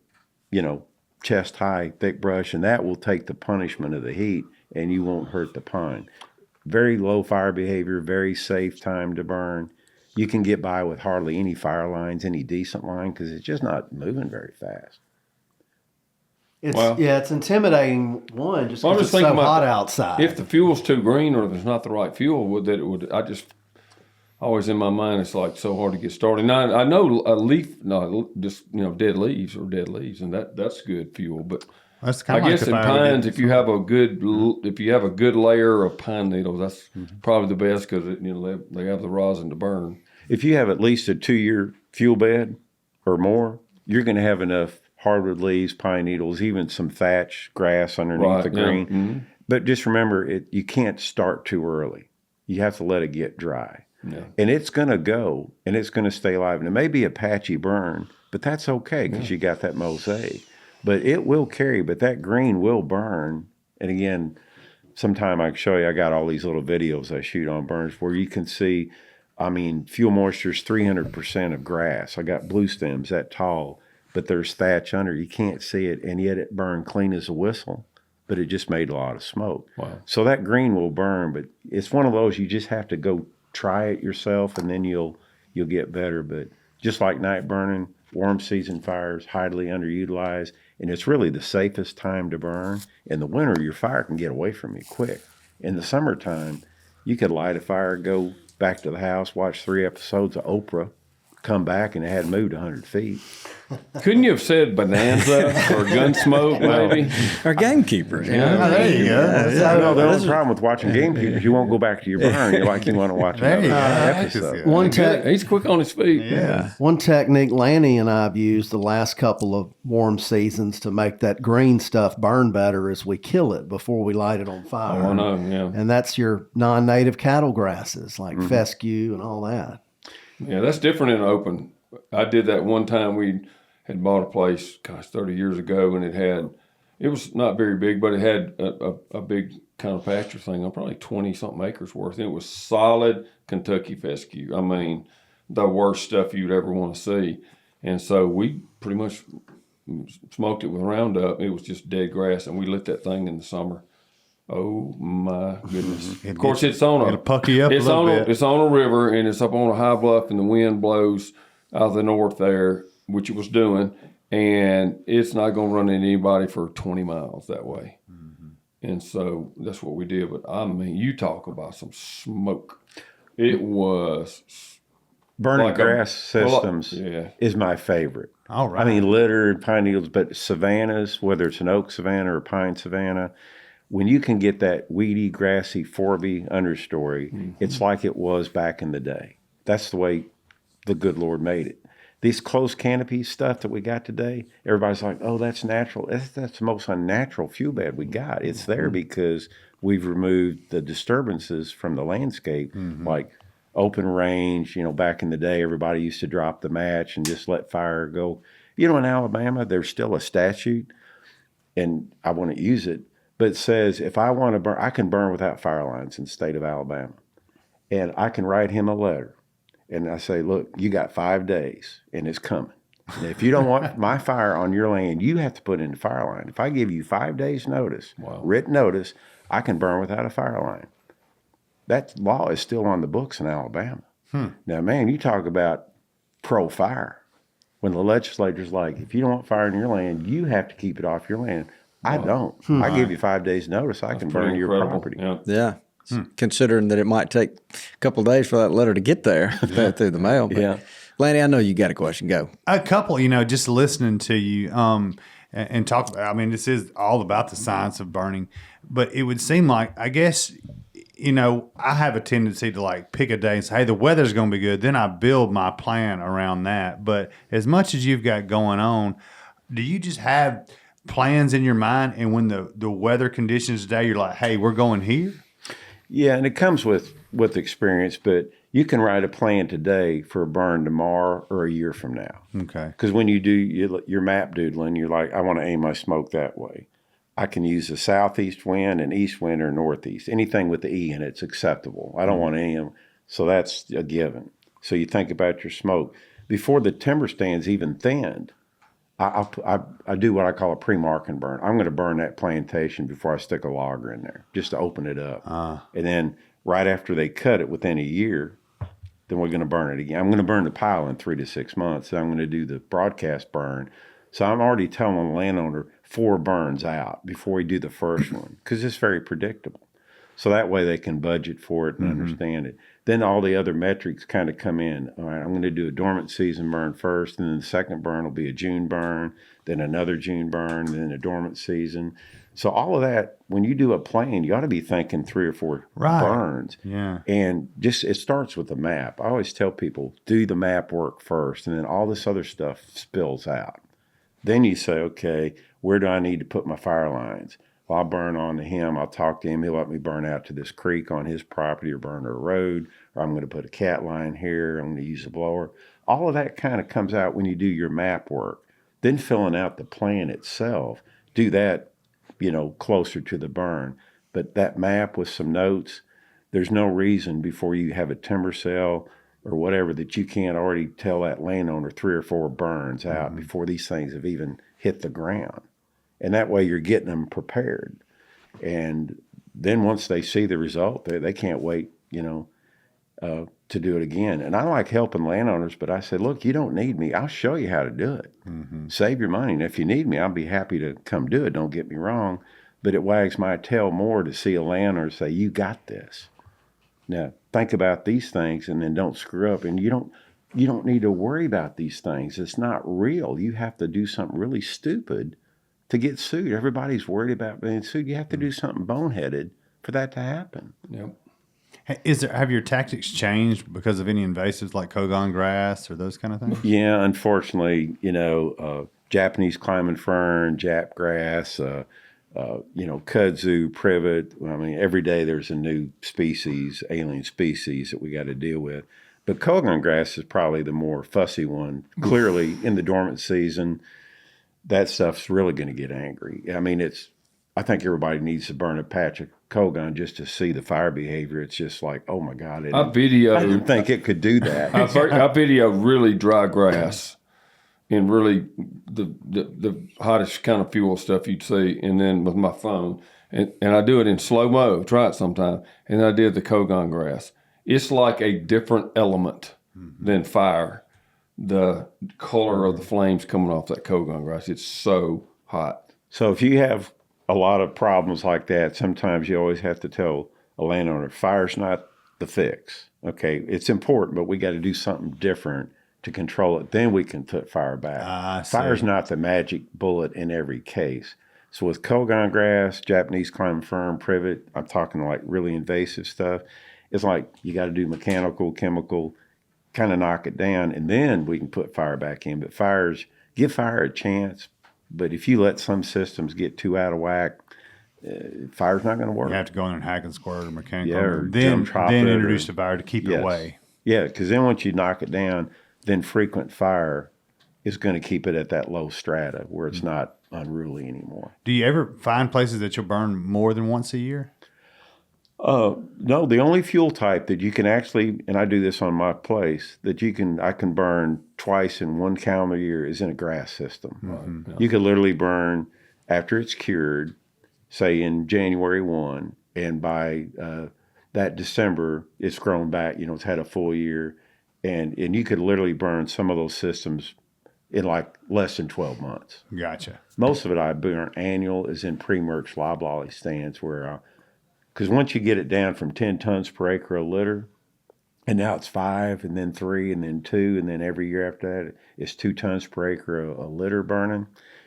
chest high, thick brush, and that will take the punishment of the heat and you won't hurt the pine. Very low fire behavior, very safe time to burn. You can get by with hardly any fire lines, any decent line, because it's just not moving very fast. It's intimidating. One, just because it's so hot outside. If the fuel's too green or there's not the right fuel, I just always in my mind, it's like so hard to get started. Now I know a leaf, dead leaves, and that's good fuel. But that's I guess in pines, if you have a good layer of pine needles, that's probably the best because they have the rosin to burn. If you have at least a 2-year fuel bed or more, you're going to have enough hardwood leaves, pine needles, even some thatch, grass underneath the green. Yeah. Mm-hmm. But just remember, you can't start too early. You have to let it get dry. Yeah. And it's going to go, and it's going to stay alive. And it may be a patchy burn, but that's okay because you got that mosaic. But it will carry, but that green will burn. And again, sometime I can show you, I got all these little videos I shoot on burns where you can see, fuel moisture is 300% of grass. I got blue stems that tall, but there's thatch under. You can't see it, and yet it burned clean as a whistle, but it just made a lot of smoke. Wow. So that green will burn, but it's one of those you just have to go try it yourself, and then you'll get better. But just like night burning, warm season fires, highly underutilized, and it's really the safest time to burn. In the winter, your fire can get away from you quick. In the summertime, you could light a fire, go back to the house, watch 3 episodes of Oprah, come back, and it hadn't moved 100 feet. Couldn't you have said Bonanza or Gunsmoke, maybe? Or Gamekeepers. There you go. The only problem with watching Gamekeepers, you won't go back to your burn. You're like, you want to watch another episode. He's quick on his feet. Yeah. One technique Lanny and I have used the last couple of warm seasons to make that green stuff burn better is we kill it before we light it on fire. Oh, I know, yeah. And that's your non-native cattle grasses like fescue and all that. Yeah, that's different in open. I did that one time. We had bought a place, 30 years ago, and it was not very big, but it had a big kind of pasture thing, probably 20-something acres worth. And it was solid Kentucky fescue. The worst stuff you'd ever want to see. And so we pretty much smoked it with Roundup. It was just dead grass, and we lit that thing in the summer. Oh my goodness! Of course, it'll puck you up a little bit. It's on a river, and it's up on a high bluff, and the wind blows out of the north there, which it was doing, and it's not going to run into anybody for 20 miles that way. Mm-hmm. And so that's what we did. But I mean, you talk about some smoke. It was Burning like grass systems yeah. is my favorite. All right. I mean, litter and pine needles, but savannas, whether it's an oak savanna or a pine savanna, when you can get that weedy, grassy, forby understory, it's like it was back in the day. That's the way the good Lord made it. These closed canopy stuff that we got today, everybody's like, oh, that's natural. That's the most unnatural fuel bed we got. It's there because we've removed the disturbances from the landscape, like open range. You know, back in the day, everybody used to drop the match and just let fire go. You know, in Alabama, there's still a statute, and I wouldn't use it, but it says if I want to burn, I can burn without fire lines in the state of Alabama. And I can write him a letter. And I say, look, you got 5 days, and it's coming. And if you don't want my fire on your land, you have to put in the fire line. If I give you 5 days notice, written notice, I can burn without a fire line. That law is still on the books in Alabama. Now, man, you talk about pro-fire. When the legislature's like, if you don't want fire in your land, you have to keep it off your land. I don't. I give you 5 days notice, I can burn your property. Yeah. Considering that it might take a couple of days for that letter to get there through the mail. But Lanny, I know you got a question. Go. A couple, just listening to you and talk about, I mean, this is all about the science of burning, but it would seem like, I guess, I have a tendency to like pick a day and say, hey, the weather's going to be good. Then I build my plan around that. But as much as you've got going on, do you just have plans in your mind? And when the weather conditions today, you're like, hey, we're going here? Yeah, and it comes with experience, but you can write a plan today for a burn tomorrow or a year from now. Okay. Because when you do your map doodling, you're like, I want to aim my smoke that way. I can use a southeast wind, an east wind, or northeast. Anything with the E in it's acceptable. I don't want to aim, so that's a given. So you think about your smoke. Before the timber stand's even thinned, I do what I call a pre-marking burn. I'm going to burn that plantation before I stick a logger in there, just to open it up. And then right after they cut it within a year, then we're going to burn it again. I'm going to burn the pile in 3 to 6 months. Then I'm going to do the broadcast burn. So I'm already telling the landowner 4 burns out before we do the first one, because it's very predictable. So that way they can budget for it and understand it. Then all the other metrics kind of come in. All right, I'm going to do a dormant season burn first, and then the second burn will be a June burn, then another June burn, then a dormant season. So all of that, when you do a plan, you ought to be thinking 3 or 4 burns. Yeah. And just it starts with the map. I always tell people, do the map work first, and then all this other stuff spills out. Then you say, okay, where do I need to put my fire lines? Well, I'll burn on to him. I'll talk to him. He'll let me burn out to this creek on his property or burn to a road, or I'm going to put a cat line here. I'm going to use a blower. All of that kind of comes out when you do your map work. Then filling out the plan itself, do that, closer to the burn. But that map with some notes, there's no reason before you have a timber sale or whatever that you can't already tell that landowner 3 or 4 burns out before these things have even hit the ground. And that way you're getting them prepared. And then once they see the result, they can't wait, to do it again. And I like helping landowners, but I said, look, you don't need me. I'll show you how to do it. Save your money. And if you need me, I'll be happy to come do it. Don't get me wrong. But it wags my tail more to see a landowner say, you got this. Now, think about these things and then don't screw up. And you don't need to worry about these things. It's not real. You have to do something really stupid to get sued. Everybody's worried about being sued. You have to do something boneheaded for that to happen. Yep. Have your tactics changed because of any invasives like Kogon grass or those kind of things? Yeah, unfortunately, Japanese climbing fern, Jap grass, kudzu, privet. I mean, every day there's a new species, alien species that we got to deal with. But Kogon grass is probably the more fussy one. Clearly, in the dormant season, that stuff's really going to get angry. I mean, I think everybody needs to burn a patch of Kogon just to see the fire behavior. It's just like, oh my God. I didn't think it could do that. I video really dry grass and really the hottest kind of fuel stuff you'd see, and then with my phone. And I do it in slow mo, try it sometime. And I did the Kogon grass. It's like a different element than fire. The color of the flames coming off that Kogon grass, it's so hot. So if you have a lot of problems like that, sometimes you always have to tell a landowner, fire's not the fix. Okay, it's important, but we got to do something different to control it. Then we can put fire back. I see. Fire's not the magic bullet in every case. So with Kogan grass, Japanese climb fern, privet, I'm talking like really invasive stuff. It's like you got to do mechanical, chemical, kind of knock it down, and then we can put fire back in. But give fire a chance. But if you let some systems get too out of whack, fire's not going to work. You have to go in and hack and squirt or mechanical. Yeah, or then chop it introduce or- the fire to keep it Yes. away. Yeah, because then once you knock it down, then frequent fire is going to keep it at that low strata where it's not unruly anymore. Do you ever find places that you'll burn more than once a year? No, the only fuel type that you can actually, and I do this on my place, that I can burn twice in one calendar year is in a grass system. Right. Yeah. You could literally burn after it's cured, say in January 1, and by that December, it's grown back, it's had a full year, and you could literally burn some of those systems in like less than 12 months. Gotcha. Most of it I burn annual is in pre-merge loblolly stands where, because once you get it down from 10 tons per acre a litter, and now it's 5, and then 3, and then 2, and then every year after that, it's 2 tons per acre a litter burning,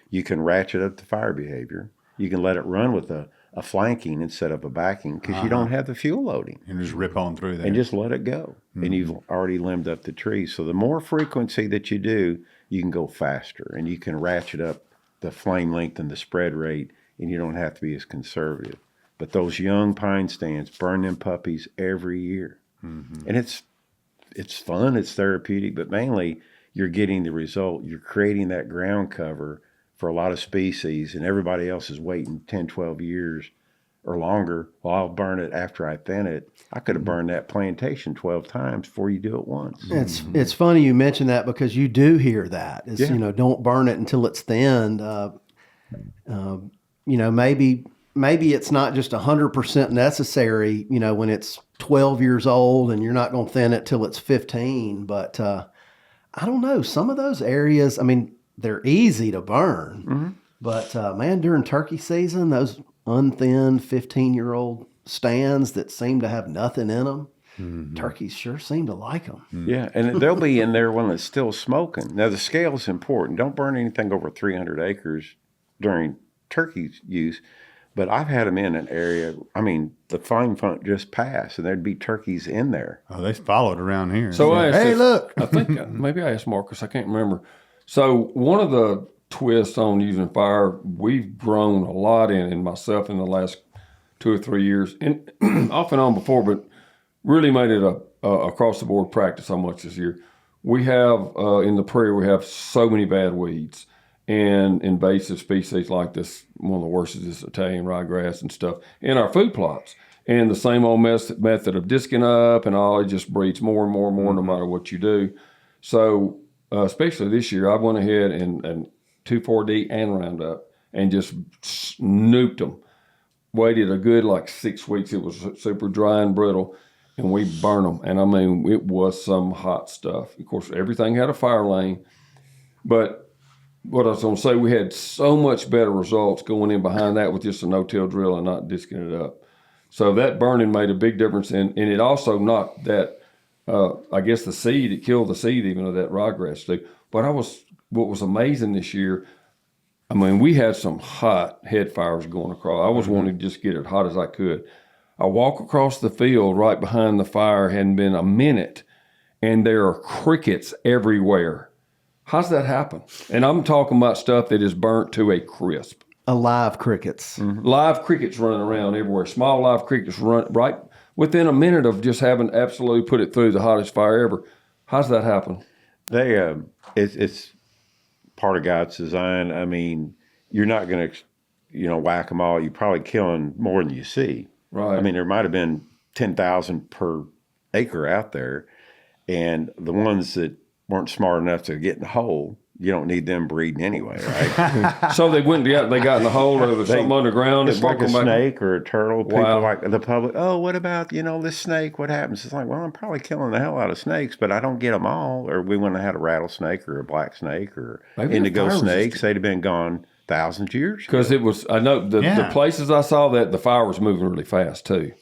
you can ratchet up the fire behavior. You can let it run with a flanking instead of a backing because you don't have the fuel loading. And just rip on through there. And just let it go. And you've already limbed up the tree. So the more frequency that you do, you can go faster and you can ratchet up the flame length and the spread rate, and you don't have to be as conservative. But those young pine stands, burn them puppies every year. And it's fun, it's therapeutic, but mainly you're getting the result. You're creating that ground cover for a lot of species, and everybody else is waiting 10, 12 years or longer. Well, I'll burn it after I thin it. I could have burned that plantation 12 times before you do it once. It's funny you mention that because you do hear that. It's, Yeah. Don't burn it until it's thinned. Maybe it's not just 100% necessary, when it's 12 years old and you're not going to thin it till it's 15. But I don't know. Some of those areas, they're easy to burn. But man, during turkey season, those unthinned 15-year-old stands that seem to have nothing in them, turkeys sure seem to like them. Yeah, and they'll be in there when it's still smoking. Now, the scale is important. Don't burn anything over 300 acres during turkey use. But I've had them in an area, the flame front just passed, and there'd be turkeys in there. Oh, they followed around here. So I asked hey, this- look. I think maybe I asked Marcus. I can't remember. So one of the twists on using fire, we've grown a lot in myself in the last 2 or 3 years, and off and on before, but really made it a across the board practice so much this year. We have in the prairie, we have so many bad weeds and invasive species like this. One of the worst is this Italian ryegrass and stuff in our food plots. And the same old method of disking up and all, it just breeds more and more and more no matter what you do. So especially this year, I went ahead and 2,4-D and Roundup and just nuked them. Waited a good 6 weeks. It was super dry and brittle, and we burned them. And it was some hot stuff. Of course, everything had a fire lane, but what I was going to say, we had so much better results going in behind that with just a no-till drill and not disking it up. So that burning made a big difference, and it also knocked that, the seed, it killed the seed even of that ryegrass too. But what was amazing this year, we had some hot head fires going across. I was wanting to just get it hot as I could. I walk across the field right behind the fire, hadn't been a minute, and there are crickets everywhere. How's that happen? And I'm talking about stuff that is burnt to a crisp. Alive crickets. Live crickets running around everywhere. Small live crickets run right within a minute of just having absolutely put it through the hottest fire ever. How's that happen? It's part of God's design. You're not going to, whack them all. You're probably killing more than you see. Right. There might have been 10,000 per acre out there, and the ones that weren't smart enough to get in the hole, you don't need them breeding anyway, right? So they got in the hole or there's something underground. It's and like a broke them back. snake or a turtle. People Wow. like the public, oh, what about, this snake? What happens? It's like, well, I'm probably killing the hell out of snakes, but I don't get them all. Or we wouldn't have had a rattlesnake or a black snake or Maybe indigo they're fire snakes. resistant. They'd have been gone thousands of years ago. Because it was, I know the places I saw that, the fire was moving really fast too.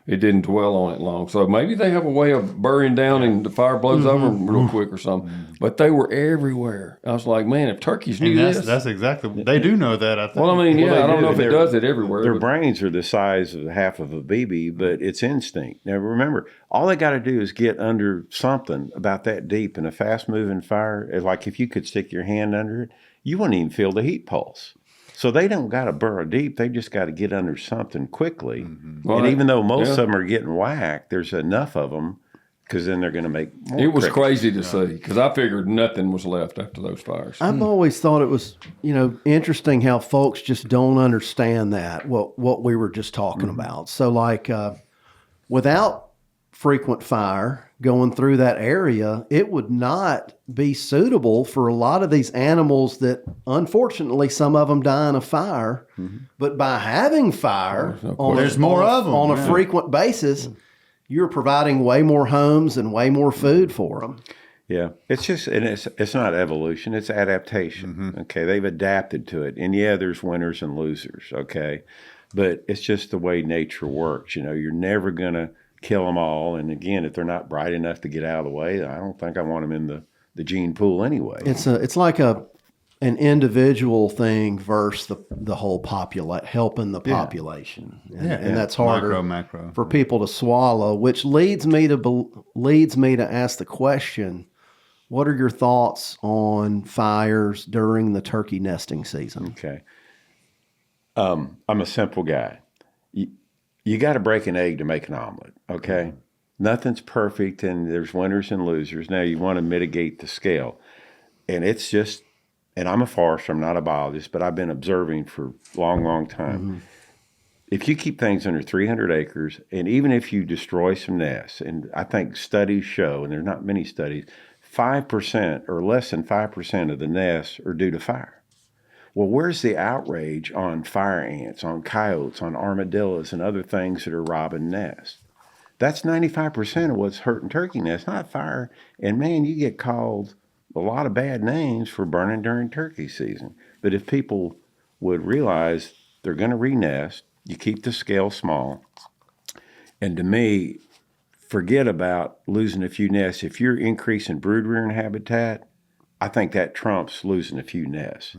It didn't dwell on it long. So maybe they have a way of burying down and the fire blows over them real quick or something. But they were everywhere. I was like, man, if turkeys knew this. That's exactly, they do know that, I think. Well, I mean, I don't know if it does it everywhere. Their brains are the size of half of a BB, but it's instinct. Now, remember, all they got to do is get under something about that deep in a fast-moving fire. Like if you could stick your hand under it, you wouldn't even feel the heat pulse. So they don't got to burrow deep. They just got to get under something quickly. Well, and even though most of them are getting whacked, there's enough of them because then they're going to make more. It was crazy to see because I figured nothing was left after those fires. I've always thought it was, interesting how folks just don't understand that, what we were just talking about. So like without frequent fire going through that area, it would not be suitable for a lot of these animals that, unfortunately, some of them die in a fire. But by having fire, there's more of them on a frequent basis, you're providing way more homes and way more food for them. Yeah, it's just, and it's not evolution, it's adaptation. Okay, they've adapted to it. And yeah, there's winners and losers, okay? But it's just the way nature works. You're never going to kill them all. And again, if they're not bright enough to get out of the way, I don't think I want them in the gene pool anyway. It's like an individual thing versus the whole helping the population. And that's harder macro. for people to swallow, which leads me to ask the question, what are your thoughts on fires during the turkey nesting season? Okay. I'm a simple guy. You got to break an egg to make an omelet, okay? Nothing's perfect, and there's winners and losers. Now, you want to mitigate the scale. And it's just, and I'm a forester, I'm not a biologist, but I've been observing for a long, long time. If you keep things under 300 acres, and even if you destroy some nests, and I think studies show, and there's not many studies, 5% or less than 5% of the nests are due to fire. Well, where's the outrage on fire ants, on coyotes, on armadillos, and other things that are robbing nests? That's 95% of what's hurting turkey nests, not fire. And man, you get called a lot of bad names for burning during turkey season. But if people would realize they're going to re-nest, you keep the scale small. And to me, forget about losing a few nests. If you're increasing brood rearing habitat, I think that trumps losing a few nests.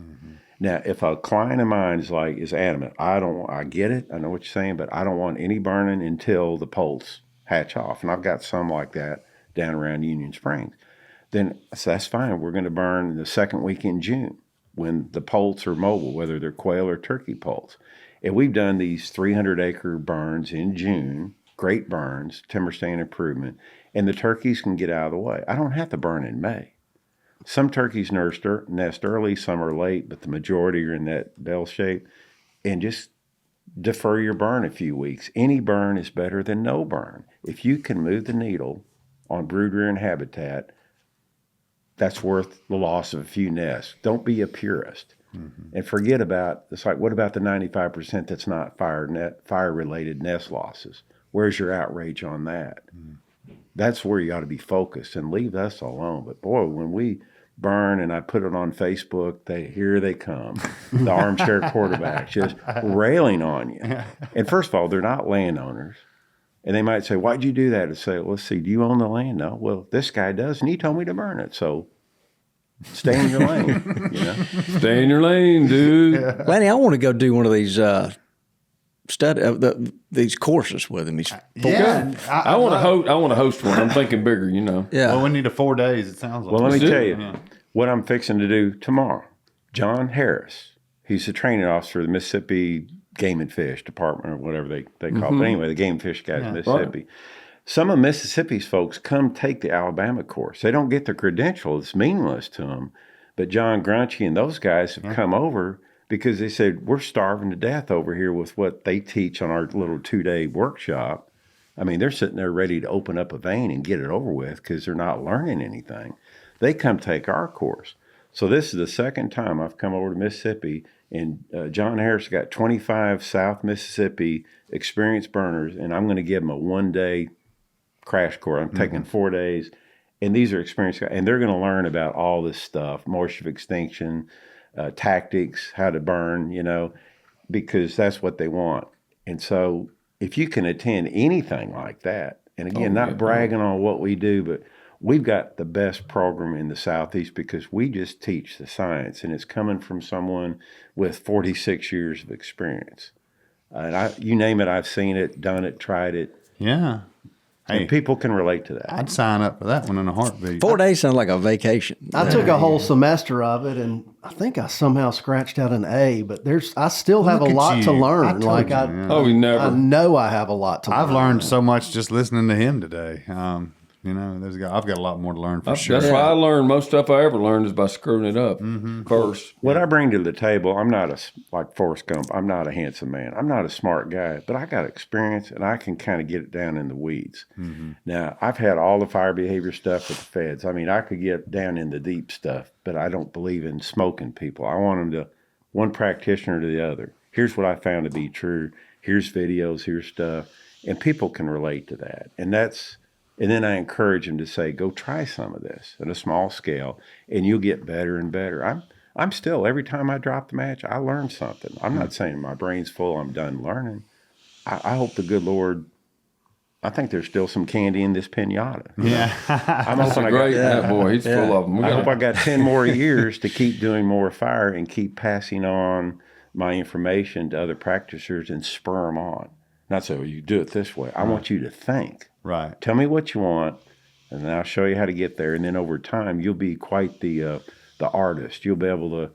Now, if a client of mine is adamant, I get it, I know what you're saying, but I don't want any burning until the poults hatch off. And I've got some like that down around Union Springs. Then so that's fine. We're going to burn the second week in June when the poults are mobile, whether they're quail or turkey poults. And we've done these 300-acre burns in June, great burns, timber stand improvement, and the turkeys can get out of the way. I don't have to burn in May. Some turkeys nest early, some are late, but the majority are in that bell shape. And just defer your burn a few weeks. Any burn is better than no burn. If you can move the needle on brood rearing habitat, that's worth the loss of a few nests. Don't be a purist. And forget about, it's like, what about the 95% that's not fire-related nest losses? Where's your outrage on that? That's where you ought to be focused and leave us alone. But boy, when we burn and I put it on Facebook, here they come. The armchair quarterbacks just railing on you. And first of all, they're not landowners. And they might say, why'd you do that? And say, let's see, do you own the land? No. Well, this guy does, and he told me to burn it. So stay in your lane. Stay in your lane, dude. Lanny, I want to go do one of these these courses with him. I want to host one. I'm thinking bigger, Yeah. Well, we need 4 days, it sounds like. Well, let me tell you what I'm fixing to do tomorrow. John Harris, he's the training officer of the Mississippi Game and Fish Department or whatever they call it. But anyway, the Game and Fish guys in Mississippi. Right. Some of Mississippi's folks come take the Alabama course. They don't get the credential. It's meaningless to them. But John Grunchy and those guys have come over because they said, we're starving to death over here with what they teach on our little 2-day workshop. I mean, they're sitting there ready to open up a vein and get it over with because they're not learning anything. They come take our course. So this is the second time I've come over to Mississippi, and John Harris got 25 South Mississippi experienced burners, and I'm going to give them a 1-day crash course. I'm taking 4 days, and these are experienced guys, and they're going to learn about all this stuff, moisture extinction, tactics, how to burn, because that's what they want. And so if you can attend anything like that, and again, not bragging on what we do, but we've got the best program in the Southeast because we just teach the science, and it's coming from someone with 46 years of experience. And you name it, I've seen it, done it, tried it. Yeah. Hey, And people can relate to that. I'd sign up for that one in a heartbeat. 4 days sounds like a vacation. I took a whole semester of it, and I think I somehow scratched out an A. But I still have a Look at lot to you. learn. I told Like you, I, yeah. Oh, we never. I know I have a lot to learn. I've learned so much just listening to him today. I've got a lot more to learn for sure. That's why I learned most stuff I ever learned is by screwing it up first. What I bring to the table, I'm not like Forrest Gump, I'm not a handsome man. I'm not a smart guy, but I got experience and I can kind of get it down in the weeds. Now, I've had all the fire behavior stuff with the feds. I mean, I could get down in the deep stuff, but I don't believe in smoking people. I want them to, one practitioner to the other. Here's what I found to be true. Here's videos, here's stuff. And people can relate to that. And then I encourage them to say, go try some of this at a small scale, and you'll get better and better. I'm still, every time I drop the match, I learn something. I'm not saying my brain's full, I'm done learning. I hope the good Lord, I think there's still some candy in this pinata. Yeah. I'm hoping I Great, got, that boy. He's full of them. I hope I got 10 more years to keep doing more fire and keep passing on my information to other practitioners and spur them on. Not so you do it this way. I want you to think. Right. Tell me what you want, and then I'll show you how to get there. And then over time, you'll be quite the artist. You'll be able to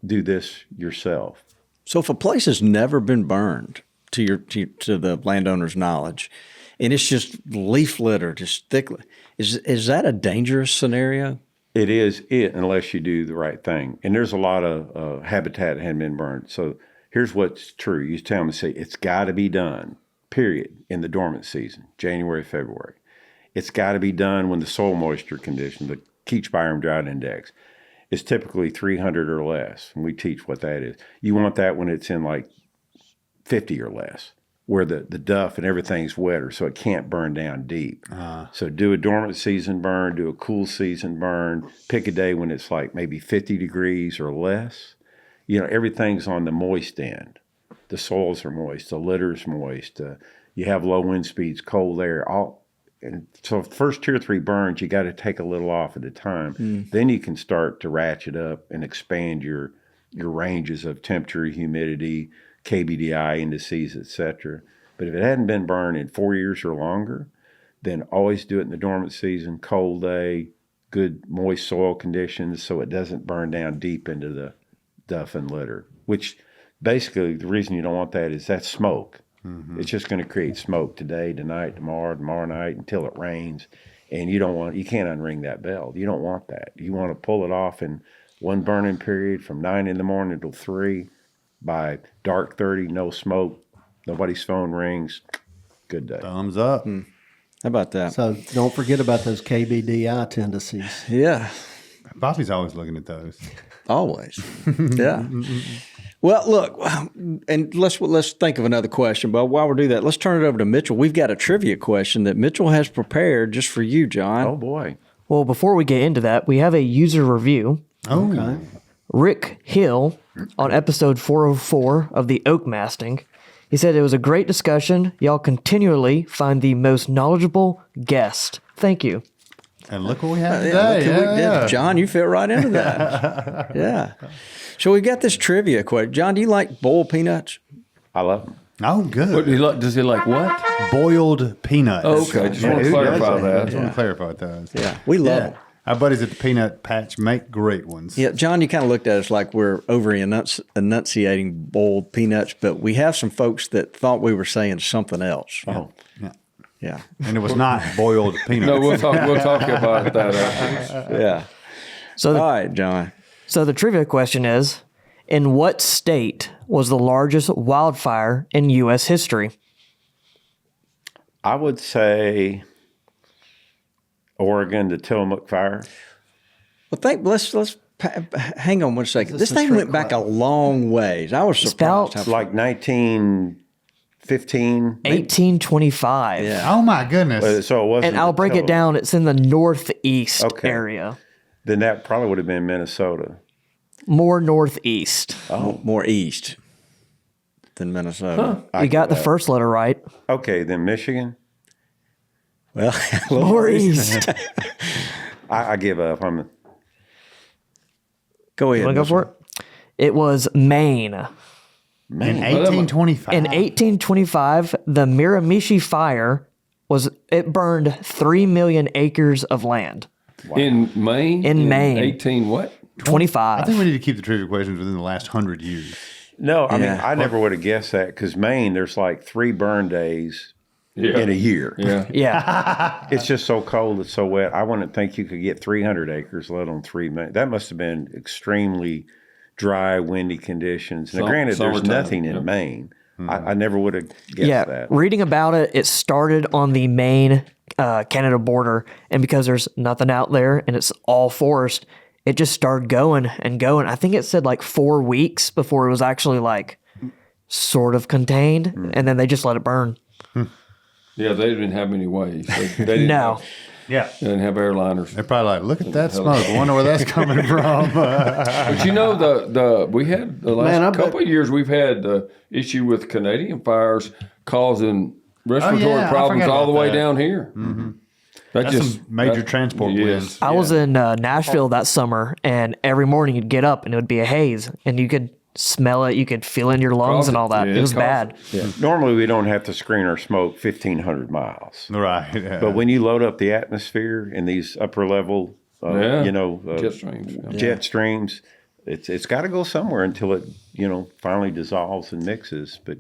do this yourself. So if a place has never been burned to the landowner's knowledge, and it's just leaf litter, just thickly, is that a dangerous scenario? It is unless you do the right thing. And there's a lot of habitat that hadn't been burned. So here's what's true. You tell them, say, it's got to be done, period, in the dormant season, January, February. It's got to be done when the soil moisture condition, the Keach Byram drought index, is typically 300 or less. And we teach what that is. You want that when it's in like 50 or less, where the duff and everything's wetter, so it can't burn down deep. So do a dormant season burn, do a cool season burn, pick a day when it's like maybe 50 degrees or less. Everything's on the moist end. The soils are moist, the litter's moist, you have low wind speeds, cold air, and so the first 2 or 3 burns, you got to take a little off at a time. Then you can start to ratchet up and expand your ranges of temperature, humidity, KBDI indices, etc. But if it hadn't been burned in 4 years or longer, then always do it in the dormant season, cold day, good moist soil conditions, so it doesn't burn down deep into the duff and litter, which basically the reason you don't want that is that's smoke. It's just going to create smoke today, tonight, tomorrow night until it rains. And you can't unring that bell. You don't want that. You want to pull it off in one burning period from 9 in the morning until 3. By dark 30, no smoke, nobody's phone rings. Good day. Thumbs up. How about that? So don't forget about those KBDI tendencies. Yeah, Bobby's always looking at those. always. Yeah. Well, look, and let's think of another question. But while we do that, let's turn it over to Mitchell. We've got a trivia question that Mitchell has prepared just for you, John. Oh, boy. Well, before we get into that, we have a user review. Oh. Okay. Rick Hill on episode 404 of the Oak Masting. He said it was a great discussion. Y'all continually find the most knowledgeable guest. Thank you. And look what we have today. Yeah. John, you fit right into that. Yeah. So we got this trivia question. John, do you like boiled peanuts? I love them. Oh, good. Does he like what? Boiled peanuts. Oh, okay. Just want to clarify that. Just want to clarify those. Yeah. We love them. Our buddies at the Peanut Patch make great ones. Yeah, John, you kind of looked at us like we're over enunciating boiled peanuts, but we have some folks that thought we were saying something else. Oh, yeah. Yeah. And it was not boiled peanuts. No, we'll talk about that afterwards. Yeah. So All right, John. So the trivia question is, in what state was the largest wildfire in U.S. history? I would say Oregon, the Tillamook fire. Well, let's hang on one second. This thing went back a long ways. I was surprised. About Like 1915. 1825. Yeah. Oh, my goodness. So it wasn't. And I'll break it Tillamook. down. It's in the northeast Okay. area. Then that probably would have been Minnesota. more northeast. More east than Minnesota. You got the first letter right. Okay, then Michigan. Well, More east. I give up. go ahead. Want to go for it? It was Maine. In 1825. In 1825, the Miramichi fire burned 3 million acres of land. In Maine? In Maine. 18 what? 25. I think we need to keep the trivia questions within the last 100 years. No, I mean, Yeah. I never would have guessed that because Maine, there's like 3 burn days Yeah. in a year. Yeah. Yeah. It's just so cold, it's so wet. I wouldn't think you could get 300 acres, let alone 3 million. That must have been extremely dry, windy conditions. Now, granted, there's Summertime, nothing in Maine. I never would have guessed Yeah. that. Reading about it, it started on the Maine Canada border. And because there's nothing out there and it's all forest, it just started going and going. I think it said like 4 weeks before it was actually like sort of contained. And then they just let it burn. Yeah, they didn't have many ways. They didn't No. Yeah. They didn't have airliners. They're probably like, look at that smoke. I wonder where that's coming from. But you know, we had the last Man, I bet- couple of years, we've had the issue with Canadian fires causing respiratory yeah, I problems forgot all the about way that. down here. That's some major transport winds. I was in Nashville that summer, and every morning you'd get up and it would be a haze, and you could smell it, you could feel it in your lungs and all that. Yeah, It was it caused bad. Yeah. Normally, we don't have to screen our smoke 1,500 miles. Right. Yeah. But when you load up the atmosphere in these upper level, Yeah. jet Jet streams. streams, it's got to go somewhere until it, finally dissolves and mixes. But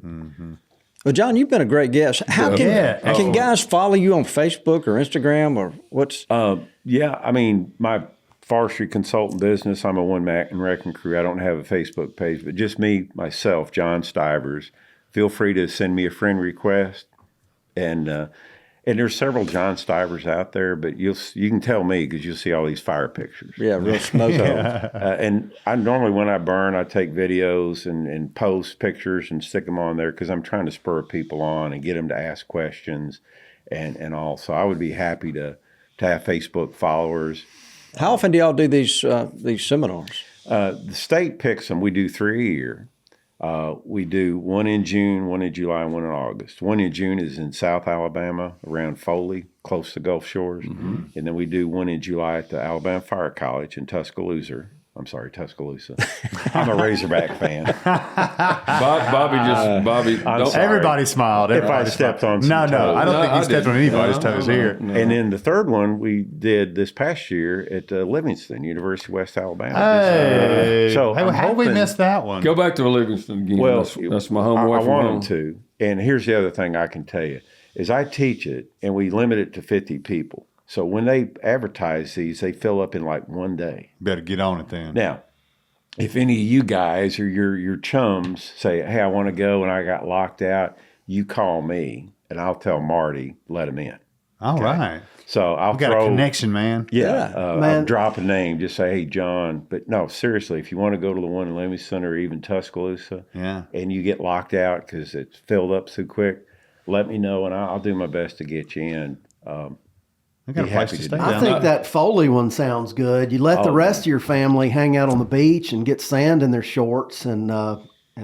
Well, John, you've been a great guest. How can Yeah. can guys follow you on Facebook or Instagram or what's? yeah, I mean, my forestry consultant business, I'm a one-man wrecking crew. I don't have a Facebook page, but just me, myself, John Stivers. Feel free to send me a friend request. And there's several John Stivers out there, but you can tell me because you'll see all these fire pictures. Yeah, real smoke. And I normally, when I burn, I take videos and post pictures and stick them on there because I'm trying to spur people on and get them to ask questions and all. So I would be happy to have Facebook followers. How often do y'all do these seminars? The state picks them. We do 3 a year. We do one in June, one in July, and one in August. One in June is in South Alabama, around Foley, close to Gulf Shores. And then we do one in July at the Alabama Fire College in Tuscaloosa. I'm a Razorback fan. Bobby, don't, sorry. Everybody smiled. If I Everybody stepped smiled. on some No, toes. I don't No, think you I stepped on didn't. anybody's No, toes no, here. no. And then the third one we did this past year at Livingston, University of West Alabama. Hey, So I'm how did we hoping- miss that one? Go back to Livingston again. Well, that's my home away I from want home. them to. And here's the other thing I can tell you is I teach it and we limit it to 50 people. So when they advertise these, they fill up in like one day. Better get on it then. Now, if any of you guys or your chums say, hey, I want to go and I got locked out, you call me and I'll tell Marty, let him in. All right. So I'll We got a connection, man. Yeah, Man. I'll drop a name, just say, hey, John. But no, seriously, if you want to go to the one in Livingston or even Tuscaloosa, Yeah. and you get locked out because it's filled up so quick, let me know and I'll do my best to get you in. We got a Be place happy to to stay do I down think there. that Foley one sounds good. You let the rest of your family hang out on the beach and get sand in their shorts, and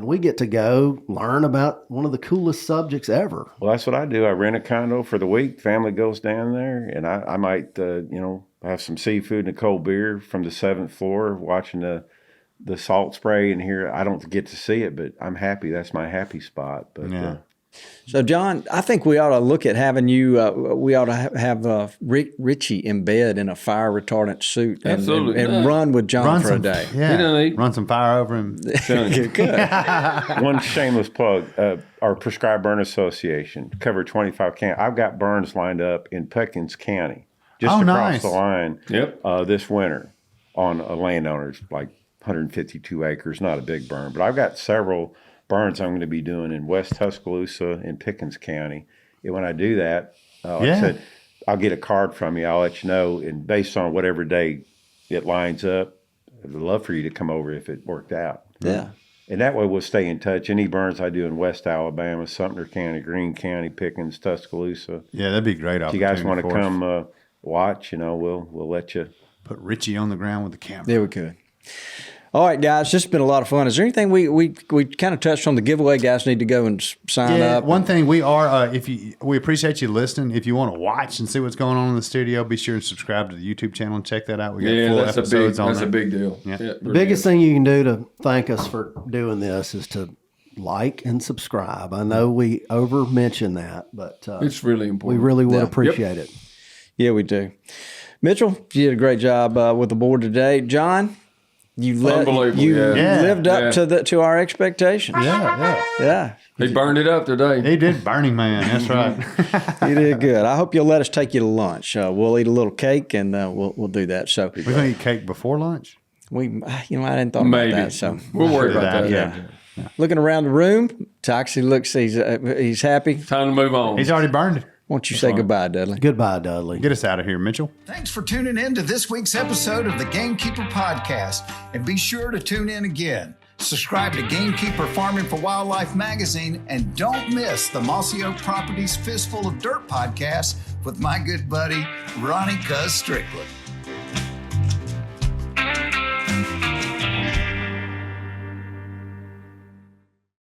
we get to go learn about one of the coolest subjects ever. Well, that's what I do. I rent a condo for the week. Family goes down there, and I might, have some seafood and a cold beer from the 7th floor, watching the salt spray in here. I don't get to see it, but I'm happy. That's my happy spot. But Yeah. So, John, I think we ought to look at having you. We ought to have Richie in bed in a fire retardant suit and, Absolutely. and run with John for a day. Yeah. He done eat. Run some fire over him. one shameless plug, our Prescribed Burn Association, cover 25 counties. I've got burns lined up in Pickens County, just Oh, across nice. the line Yep. this winter on a landowner's like 152 acres, not a big burn. But I've got several burns I'm going to be doing in West Tuscaloosa and Pickens County. And when I do that, like Yeah. I said, I'll get a card from you. I'll let you know. And based on whatever day it lines up, I'd love for you to come over if it worked out. Yeah. And that way we'll stay in touch. Any burns I do in West Alabama, Sumter County, Greene County, Pickens, Tuscaloosa. Yeah, that'd be a great If you opportunity. guys want to for us. come watch, we'll let you. Put Richie on the ground with the camera. There we could. All right, guys, this has been a lot of fun. Is there anything we kind of touched on the giveaway? Guys need to go and sign up. One thing we are, we appreciate you listening. If you want to watch and see what's going on in the studio, be sure and subscribe to the YouTube channel and check that out. We got full episodes on there. That's a big deal. Yeah. The biggest thing you can do to thank us for doing this is to like and subscribe. I know we over mention that, but It's really we important. really would appreciate it. Yeah, we do. Mitchell, you did a great job with the board today. John, you Unbelievable, lived up to our expectations. Yeah. He burned it up today. He did Burning Man. That's right. You did good. I hope you'll let us take you to lunch. We'll eat a little cake and we'll do that. So We're going to eat cake before lunch. I didn't thought Maybe. about that. So We'll worry about that. yeah. Looking around the room, Toxie looks he's happy. Time to move on. He's already burned it. Why don't you say goodbye, Dudley? Goodbye, Dudley. Get us out of here, Mitchell. Thanks for tuning in to this week's episode of the Gamekeeper Podcast. And be sure to tune in again. Subscribe to Gamekeeper Farming for Wildlife magazine and don't miss the Mossy Oak Properties Fistful of Dirt podcast with my good buddy, Ronnie Cuz Strickland.